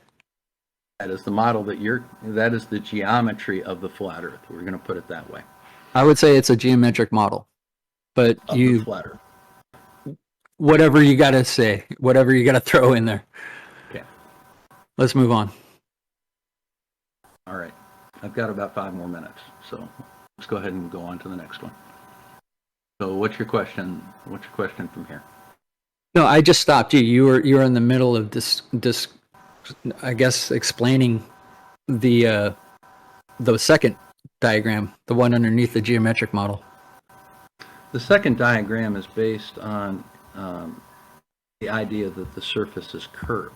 That is the model that is the geometry of the flat Earth. We're going to put it that way. I would say it's a geometric model, but the flat Earth. Whatever you got to say, whatever you got to throw in there. Okay. Let's move on. All right. I've got about 5 more minutes, so let's go ahead and go on to the next one. So what's your question? What's your question from here? No, I just stopped you. You were in the middle of this I guess explaining the second diagram, the one underneath the geometric model. The second diagram is based on the idea that the surface is curved.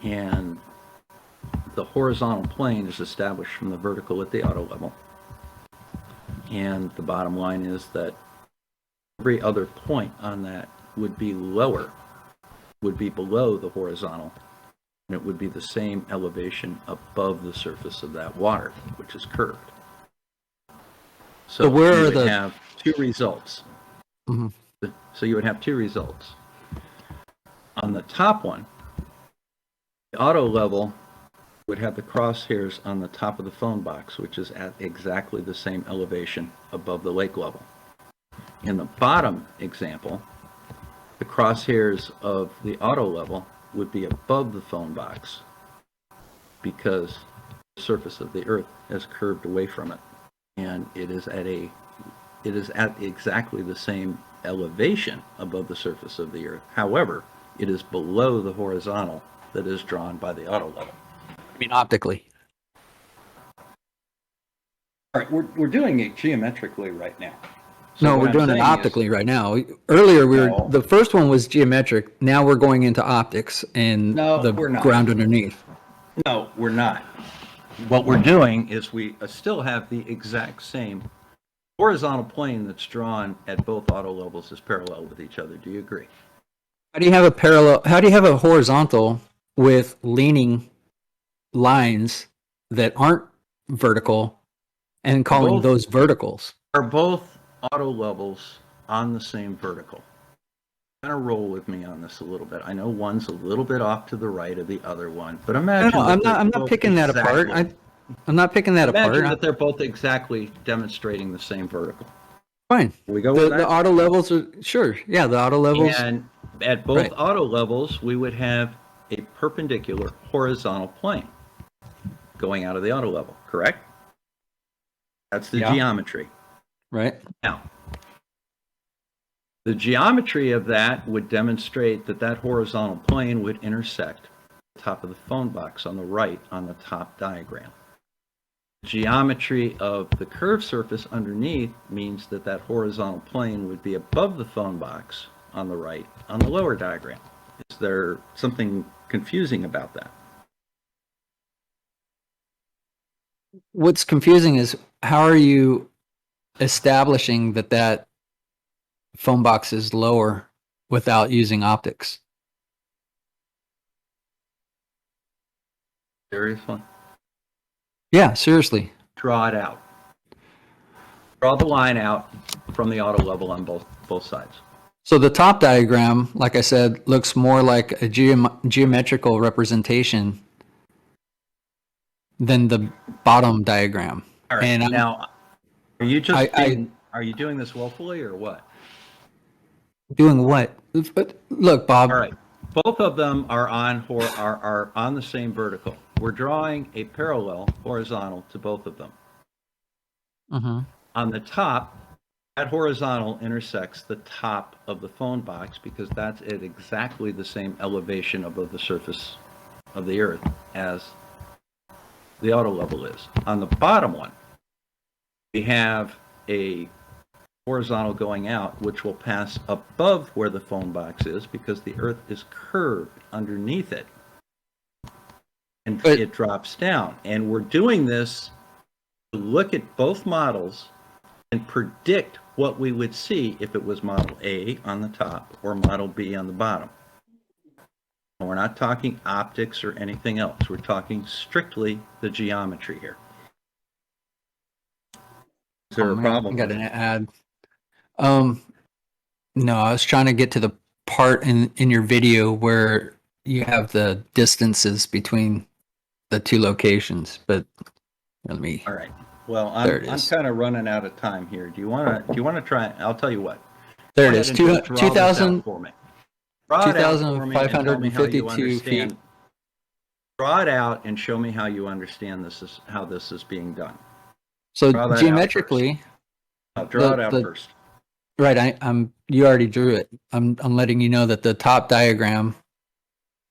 And the horizontal plane is established from the vertical at the auto level. And the bottom line is that every other point on that would be lower, would be below the horizontal, and it would be the same elevation above the surface of that water, which is curved. So where you are would the- have two results. Mhm. So you would have two results. On the top one, the auto level would have the crosshairs on the top of the phone box, which is at exactly the same elevation above the lake level. In the bottom example, the crosshairs of the auto level would be above the phone box because the surface of the earth has curved away from it, and it is at exactly the same elevation above the surface of the earth. However, it is below the horizontal that is drawn by the auto level. I mean, optically. All right, we're doing it geometrically right now. So No, what we're I'm doing it saying is- optically right now. Earlier, No. the first one was geometric. Now we're going into optics and No, the we're not. ground underneath. No, we're not. What we're doing is we still have the exact same horizontal plane that's drawn at both auto levels is parallel with each other. Do you agree? How do you have a parallel? How do you have a horizontal with leaning lines that aren't vertical and calling Both- those verticals? Are both auto levels on the same vertical? Kind of roll with me on this a little bit. I know one's a little bit off to the right of the other one, but imagine. No, that they're I'm not both picking that apart. exactly- I'm not picking that Imagine apart. that they're both exactly demonstrating the same vertical. Fine. We go with The that? auto levels are sure. Yeah, the auto levels. And at both Right. auto levels, we would have a perpendicular horizontal plane going out of the auto level, correct? That's the Yeah. geometry. Right. Now, the geometry of that would demonstrate that that horizontal plane would intersect the top of the phone box on the right on the top diagram. Geometry of the curved surface underneath means that that horizontal plane would be above the phone box on the right on the lower diagram. Is there something confusing about that? What's confusing is how are you establishing that that phone box is lower without using optics? Seriously? Yeah, seriously. Draw it out. Draw the line out from the auto level on both sides. So the top diagram, like I said, looks more like a geometrical representation than the bottom diagram. All right. And I'm- Now, are you just I- are you doing this willfully or what? Doing what? But look, Bob. All right. Both of them are on the same vertical. We're drawing a parallel horizontal to both of them. Mhm. On the top, that horizontal intersects the top of the phone box because that's at exactly the same elevation above the surface of the earth as the auto level is. On the bottom one, we have a horizontal going out, which will pass above where the phone box is because the earth is curved underneath it. And But- it drops down. And we're doing this to look at both models and predict what we would see if it was model A on the top or model B on the bottom. And we're not talking optics or anything else. We're talking strictly the geometry here. Is there Oh, a man, problem? I got with an it? ad. No, I was trying to get to the part in your video where you have the distances between the two locations, but let me. All right. Well, There it I'm is. kind of running out of time here. Do you want to try? I'll tell you what. There it Go is. ahead and just draw this out 2,000. for me. Draw it out for me and tell me how you 2,552 understand. feet. Draw it out and show me how you understand how this is being done. So Draw that out geometrically, Draw The- it out the- first. right? You already drew it. I'm letting you know that the top diagram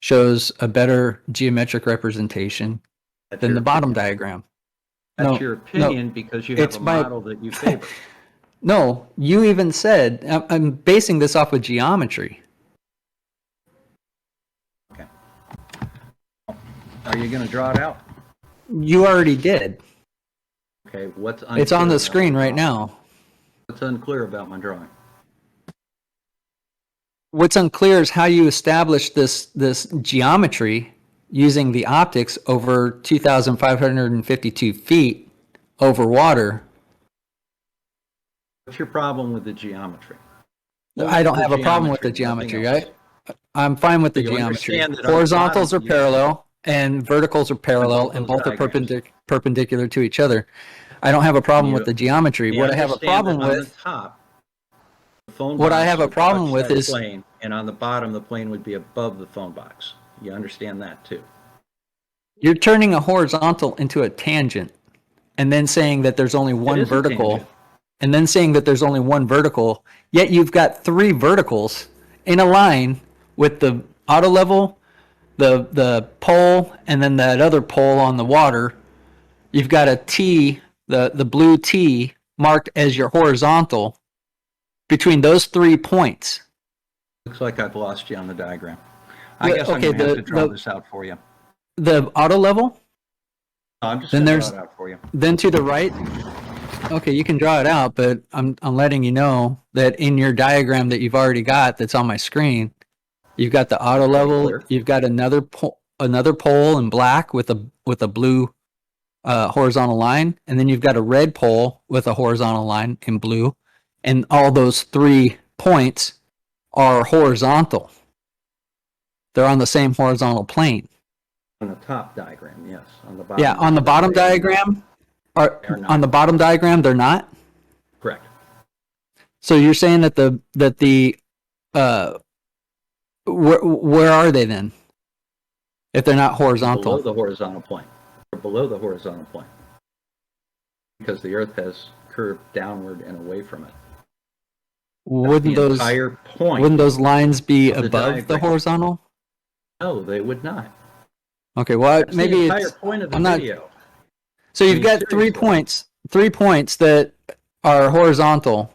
shows a better geometric representation That's than your the bottom opinion. diagram. That's No, your no, opinion because you have it's a my- model that you favor. No, you even said, I'm basing this off of geometry. Okay. Are you going to draw it out? You already did. Okay, what's unclear It's on the about screen my right drawing? now. What's unclear about my drawing? What's unclear is how you establish this geometry using the optics over 2,552 feet over water. What's your problem with the geometry? I don't The have a problem with the nothing geometry. else. I'm fine with So the you geometry. understand that on the Horizontals bottom, are parallel and verticals are parallel, both and those both are diagrams. perpendicular to each other. I don't have a problem with the geometry. You What I have a understand problem that on the with, top, the phone what I box have a would problem touch with that is, plane, and on the bottom, the plane would be above the phone box. You understand that too? you're turning a horizontal into a tangent, and then saying that there's only one is a vertical, tangent. and then saying that there's only one vertical, yet you've got three verticals in a line with the auto level, the pole, and then that other pole on the water. You've got a T, the blue T marked as your horizontal between those 3 points. Looks like I've lost you on the diagram. I guess I'm Okay, going to have to draw this out for you. the auto level, I'm just then going to draw there's it out for you. then to the right. Okay, you can draw it out, but I'm letting you know that in your diagram that you've already got that's on my screen, you've got the auto level, clear. you've got another pole in black with a blue horizontal line, and then you've got a red pole with a horizontal line in blue, and all those 3 points are horizontal. They're on the same horizontal plane. On the top diagram, yes. On the bottom. Yeah, on the bottom diagram, They're not. on the bottom diagram, they're not. Correct. So you're saying that where are they then? If they're not horizontal. Below the horizontal plane. Or below the horizontal plane. Because the Earth has curved downward and away from it. Wouldn't the those entire point. Wouldn't those lines be of the above the diagram. horizontal? No, they would not. Okay, well That's maybe the entire it's point of the I'm not. video. So you've I mean, got seriously. 3 points that are horizontal.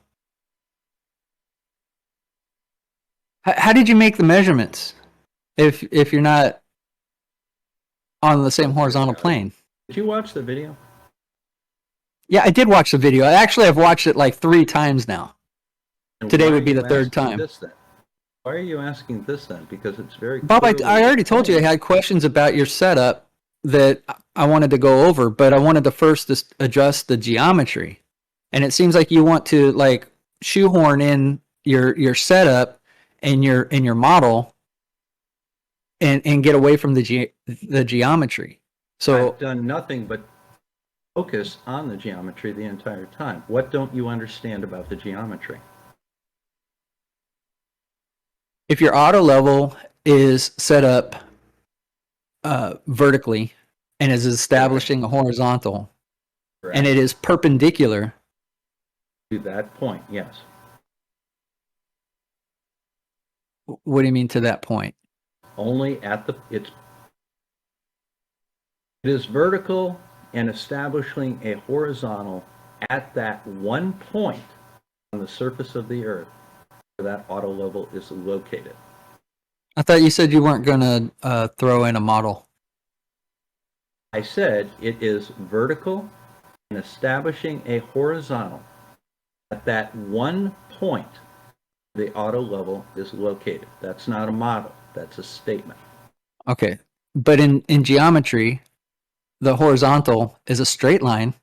How did you make the measurements if you're not on the same horizontal plane? Did you watch the video? Yeah, I did watch the video. Actually, I've watched it like 3 times now. And Today why would are be you the third asking time. This, then? Why are you asking this then? Because it's very Bob, I clearly already told you I had questions about your setup that I wanted to go over, but I wanted to first just address the geometry. And it seems like you want to like shoehorn in your setup and your model and get away from the geometry. So I've done nothing but focus on the geometry the entire time. What don't you understand about the geometry? if your auto level is set up vertically and is establishing a horizontal, Correct. and it is perpendicular To that point, yes. what do you mean to that point? Only at it is vertical and establishing a horizontal at that one point on the surface of the Earth where that auto level is located. I thought you said you weren't going to throw in a model. I said it is vertical and establishing a horizontal at that one point the auto level is located. That's not a model. That's a statement. Okay. But in geometry, the horizontal is a straight line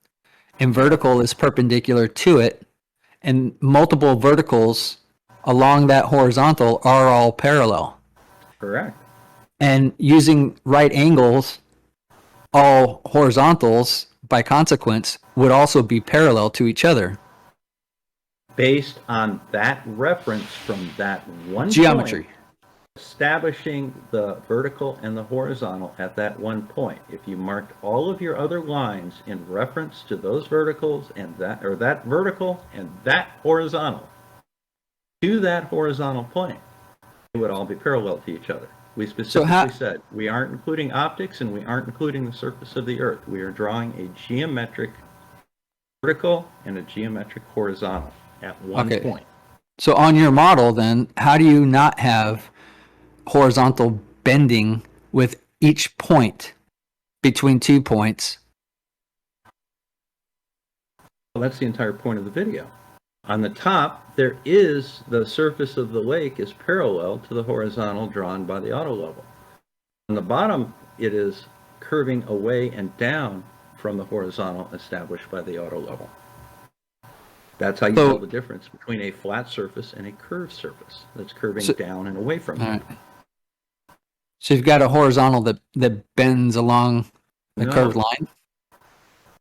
and vertical is perpendicular to it, and multiple verticals along that horizontal are all parallel. Correct. And using right angles, all horizontals by consequence would also be parallel to each other. Based on that reference from that one Geometry. point, establishing the vertical and the horizontal at that one point. If you marked all of your other lines in reference to those verticals and that, or that vertical and that horizontal to that horizontal plane, they would all be parallel to each other. We specifically said we aren't including optics and we aren't including the surface of the Earth. We are drawing a geometric vertical and a geometric horizontal. at one Okay. point. So on your model, then, how do you not have horizontal bending with each point between 2 points? Well, that's the entire point of the video. On the top, there is the surface of the lake is parallel to the horizontal drawn by the auto level. On the bottom, it is curving away and down from the horizontal established by the auto level. That's how you tell the difference between a flat surface and a curved surface that's curving down and away from it. Right. So you've got a horizontal that bends along the curved line.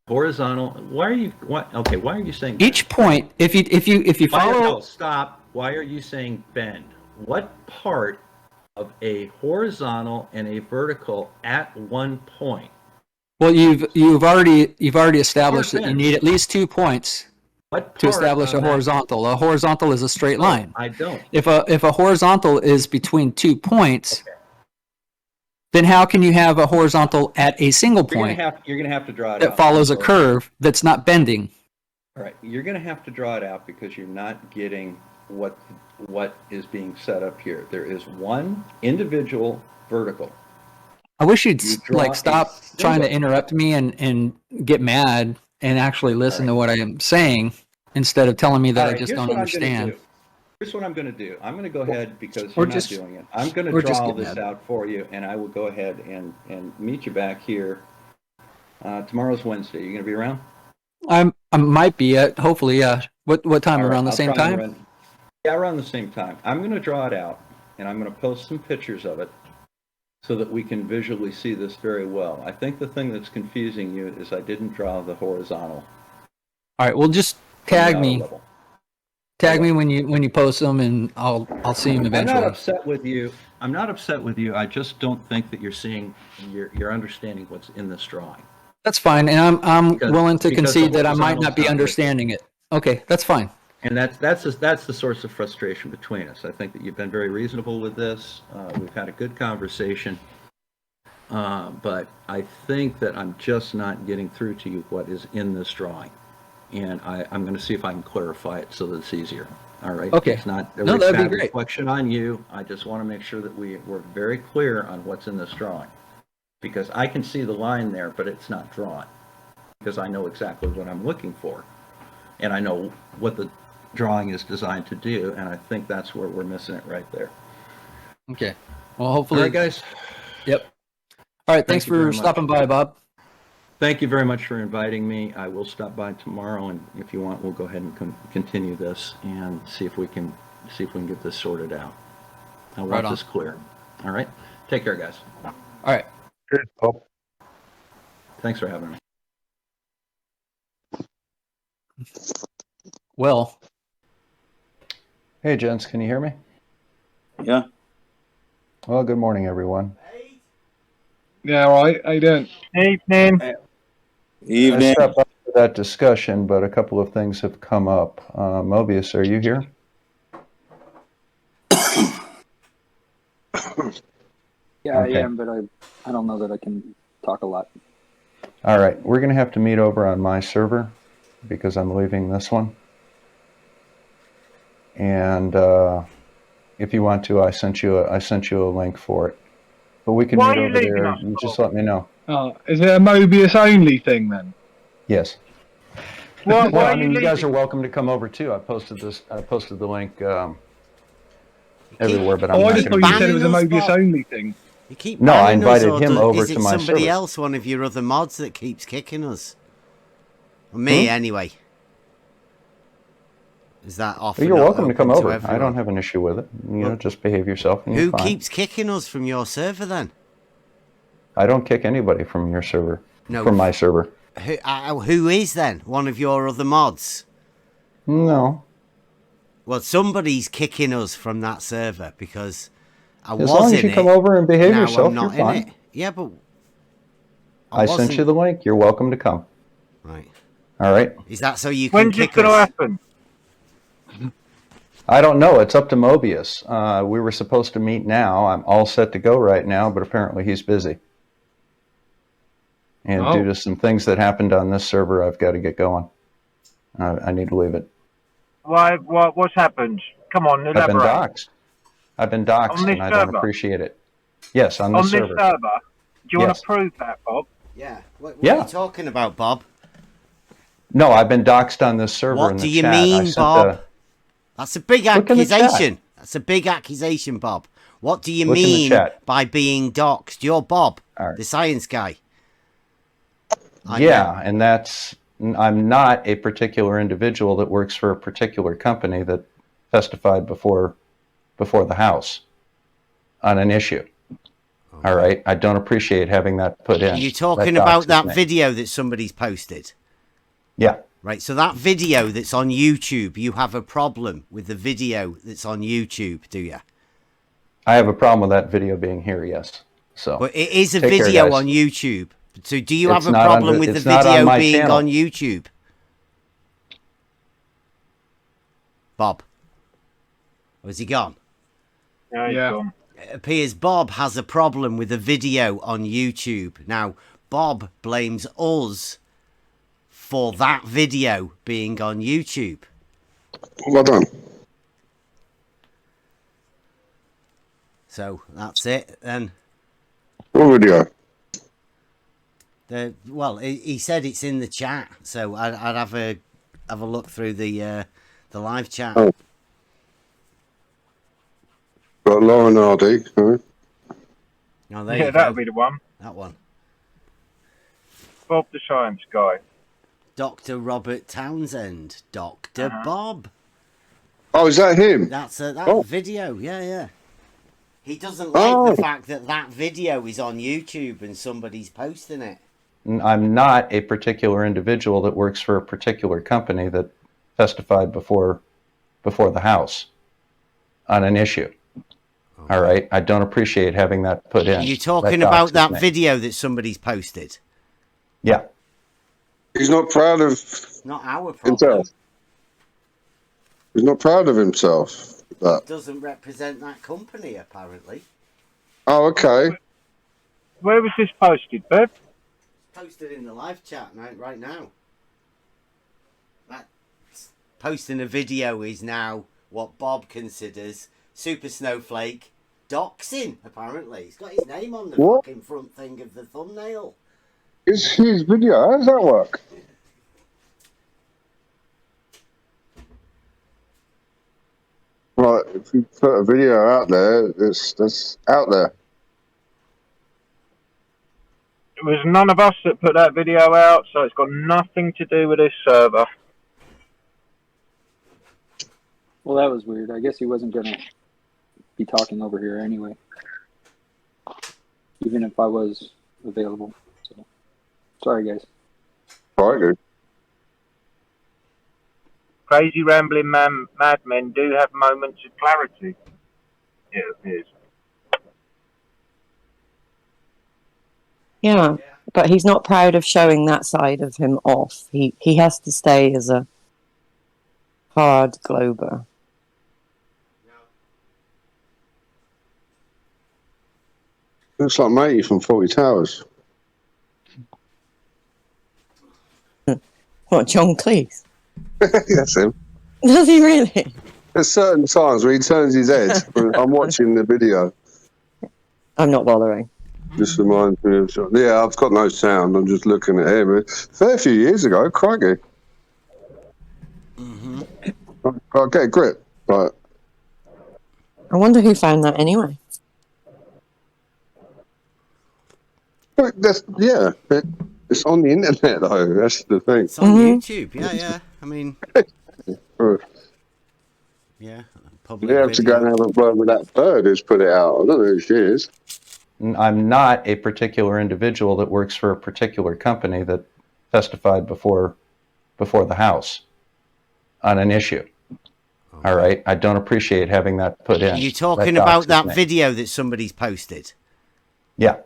Horizontal. Why are you saying Each point, if you follow. No, stop. Why are you saying bend? What part of a horizontal and a vertical at one point? Well, you've already established that you need at least 2 points to establish a horizontal. A horizontal is a straight line. I don't. If a horizontal is between 2 points, then how can you have a horizontal at a single point You're gonna have to draw it out. that follows a curve that's not bending? All right, you're gonna have to draw it out because you're not getting what is being set up here. There is one individual vertical. I wish you'd draw stop trying to interrupt me and get mad and actually listen to what I am saying instead of telling me that I just don't understand. Here's what I'm going to do. I'm going to go ahead because you're not doing it. I'm going to draw all this out for you, and I will go ahead and meet you back here. Tomorrow's Wednesday. You going to be around? I might be. Hopefully, yeah. What time? Around the same time? Yeah, around the same time. I'm going to draw it out, and I'm going to post some pictures of it so that we can visually see this very well. I think the thing that's confusing you is I didn't draw the horizontal. All right. Well, just tag me. Tag me when you post them, and I'll see them eventually. I'm not upset with you. I just don't think that you're understanding what's in this drawing. That's fine, and I'm willing to concede that I might not be understanding it. Okay, that's fine. And that's the source of frustration between us. I think that you've been very reasonable with this. We've had a good conversation, but I think that I'm just not getting through to you what is in this drawing. And I'm going to see if I can clarify it so that it's easier. All right. Okay. It's not a that'd be great. reflection on you. I just want to make sure that we're very clear on what's in this drawing, because I can see the line there, but it's not drawn because I know exactly what I'm looking for, and I know what the drawing is designed to do. And I think that's where we're missing it right there. Okay. Well, hopefully, all right, guys. Yep. All right. Thanks for stopping by, Bob. Thank you very much for inviting me. I will stop by tomorrow, and if you want, we'll go ahead and continue this and see if we can get this sorted out. I want this clear. All right. Take care, guys. All right. Cheers, Bob. Thanks for having me. Well. Hey, gents, can you hear me? Yeah. Well, good morning, everyone. Yeah, all right. How you doing? Evening. I stepped up for that discussion, but a couple of things have come up. Mobius, are you here? Yeah, okay. I am, but I don't know that I can talk a lot. All right, we're going to have to meet over on my server because I'm leaving this one. And if you want to, I sent you a link for it. But we can meet over there. You just let me know. Is it a Mobius only thing then? Yes. Well, I mean, you guys are welcome to come over too. I posted the link everywhere, but I'm not I just thought you said it was a Mobius only thing. You keep no, I invited him over to my server. Is it somebody else, one of your other mods, that keeps kicking us? Or me, anyway. Is that off? Well, you're welcome to come over. I don't have an issue with it. You know, just behave yourself. And who keeps kicking us from your server then? I don't kick anybody from your server. No. From my server. Who is then? One of your other mods? No. Well, somebody's kicking us from that server because as long as you come over and behave yourself, you're fine. Yeah, but I sent you the link. You're welcome to come. Right. All right. Is that so you can kick us? When's it going to happen? I don't know. It's up to Mobius. We were supposed to meet now. I'm all set to go right now, but apparently he's busy. And due to some things that happened on this server, I've got to get going. I need to leave it. What's happened? Come on, I've been elaborate. doxxed. I've been doxxed, On this and I don't server? appreciate it. Yes, on this server. Do you want Yes. to prove that, Bob? Yeah. What Yeah. are you talking about, Bob? No, I've been doxxed on this server What in the do you chat. I mean, sent Bob? That's a big Look in the chat. accusation. That's a big accusation, Bob. What do you Look in the mean chat. by being doxxed? You're Bob, All right. the science guy. Yeah, and I'm not a particular individual that works for a particular company that testified before the House on an issue. All right, I don't appreciate having that put in. Are you talking That about doxes that me. video that somebody's posted? Yeah. Right, so that video that's on YouTube, you have a problem with the video that's on YouTube, do you? I have a problem with that video being here, yes. So, But it is a take care, video guys. on YouTube. So do you It's have a not problem on- with the it's not on video my being channel. on YouTube? Bob? Or has he gone? No, he's Yeah. gone. It appears Bob has a problem with the video on YouTube. Now, Bob blames us for that video being on YouTube. Well done. So that's it. And What video? well, he said it's in the chat, so I'd have a look through the live chat. Oh. Got Lauren Hardy. Huh? Oh, there Yeah, you that'll go. be the one. That one. Bob the science guy. Dr. Robert Townsend. Dr. Bob. Oh, is that him? That's that Oh. video. Yeah. He doesn't like the fact that video is on YouTube and somebody's posting it. I'm not a particular individual that works for a particular company that testified before the House on an issue. All right, I don't appreciate having that put in. Are you talking That about doxes that me. video that somebody's posted? Yeah. He's not proud of Not our problem. himself. He's not proud of himself. That. Doesn't represent that company, apparently. Oh, okay. Where was this posted, Bev? Posted in the live chat right now. That posting a video is now what Bob considers super snowflake doxing, apparently. He's got his name on the What? fucking front thing of the thumbnail. It's his video. How does that work? Right, if you put a video out there, that's out there. It was none of us that put that video out, so it's got nothing to do with this server. Well, that was weird. I guess he wasn't going to be talking over here anyway. Even if I was available. So, sorry, guys. All right, dude. Crazy rambling madmen do have moments of clarity. Yeah, it is. Yeah, but he's not proud of showing that side of him off. He has to stay as a hard glober. Looks like Matey from 40 Towers. What, John Cleese? That's him. Does he really? There's certain times where he turns his head. I'm watching the video. I'm not bothering. Just reminds me of. Yeah, I've got no sound. I'm just looking at him. A fair few years ago, crikey. I'll get a grip. Right. I wonder who found that anyway. But it's on the internet though. That's the thing. It's on YouTube. Yeah. I mean, yeah. Public You have to go and have a word with that bird who's put it out. I don't know who she is. I'm not a particular individual that works for a particular company that testified before the House on an issue. All right, I don't appreciate having that put in. Are you talking about that video that somebody's posted? Yeah.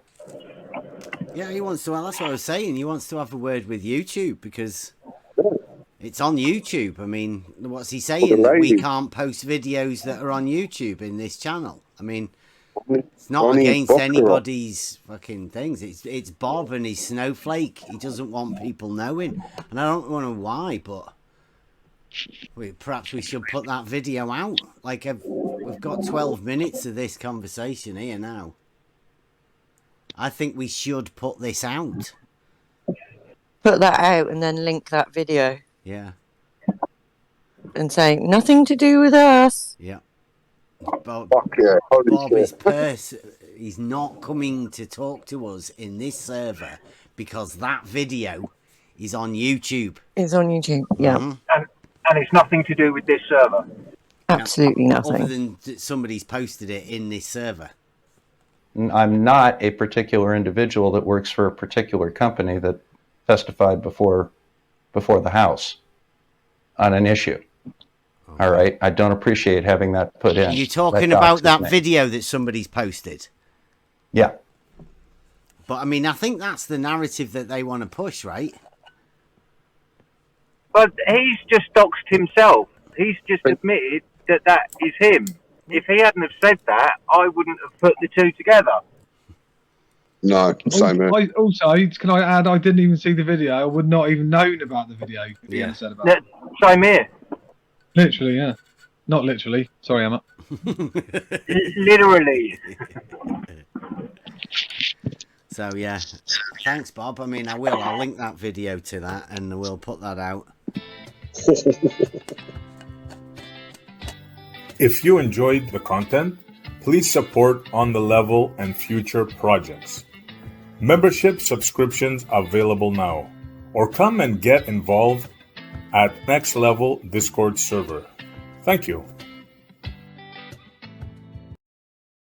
Yeah, he wants to. That's what I was saying. He wants to have a word with YouTube because it's on YouTube. I mean, what's he saying? That we can't post videos that are on YouTube in this channel. I mean, it's not against anybody's fucking things. It's Bob and his snowflake. He doesn't want people knowing, and I don't know why, but Perhaps we should put that video out. Like, we've got 12 minutes of this conversation here now. I think we should put this out. Put that out and then link that video. Yeah. And say, nothing to do with us. Yeah. Fuck yeah. Holy Bob shit. he's not coming to talk to us in this server because that video is on YouTube. It's on YouTube, yeah. Mm-hmm. And it's nothing to do with this server. Absolutely nothing. Other than somebody's posted it in this server. I'm not a particular individual that works for a particular company that testified before the House on an issue. All right, I don't appreciate having that put in. Are you talking about that video that somebody's posted? Yeah. But I mean, I think that's the narrative that they want to push, right? But he's just doxed himself. He's just admitted that is him. If he hadn't have said that, I wouldn't have put the two together. No, same here. Also, can I add, I didn't even see the video. I would not even known about the video. Yeah. Said about it. Same here. Literally, yeah. Not literally. Sorry, Emma. Literally. So, yeah. Thanks, Bob. I mean, I'll link that video to that and we'll put that out. If you enjoyed the content, please support On the Level and future projects. Membership subscriptions available now, or come and get involved at Next Level Discord server. Thank you.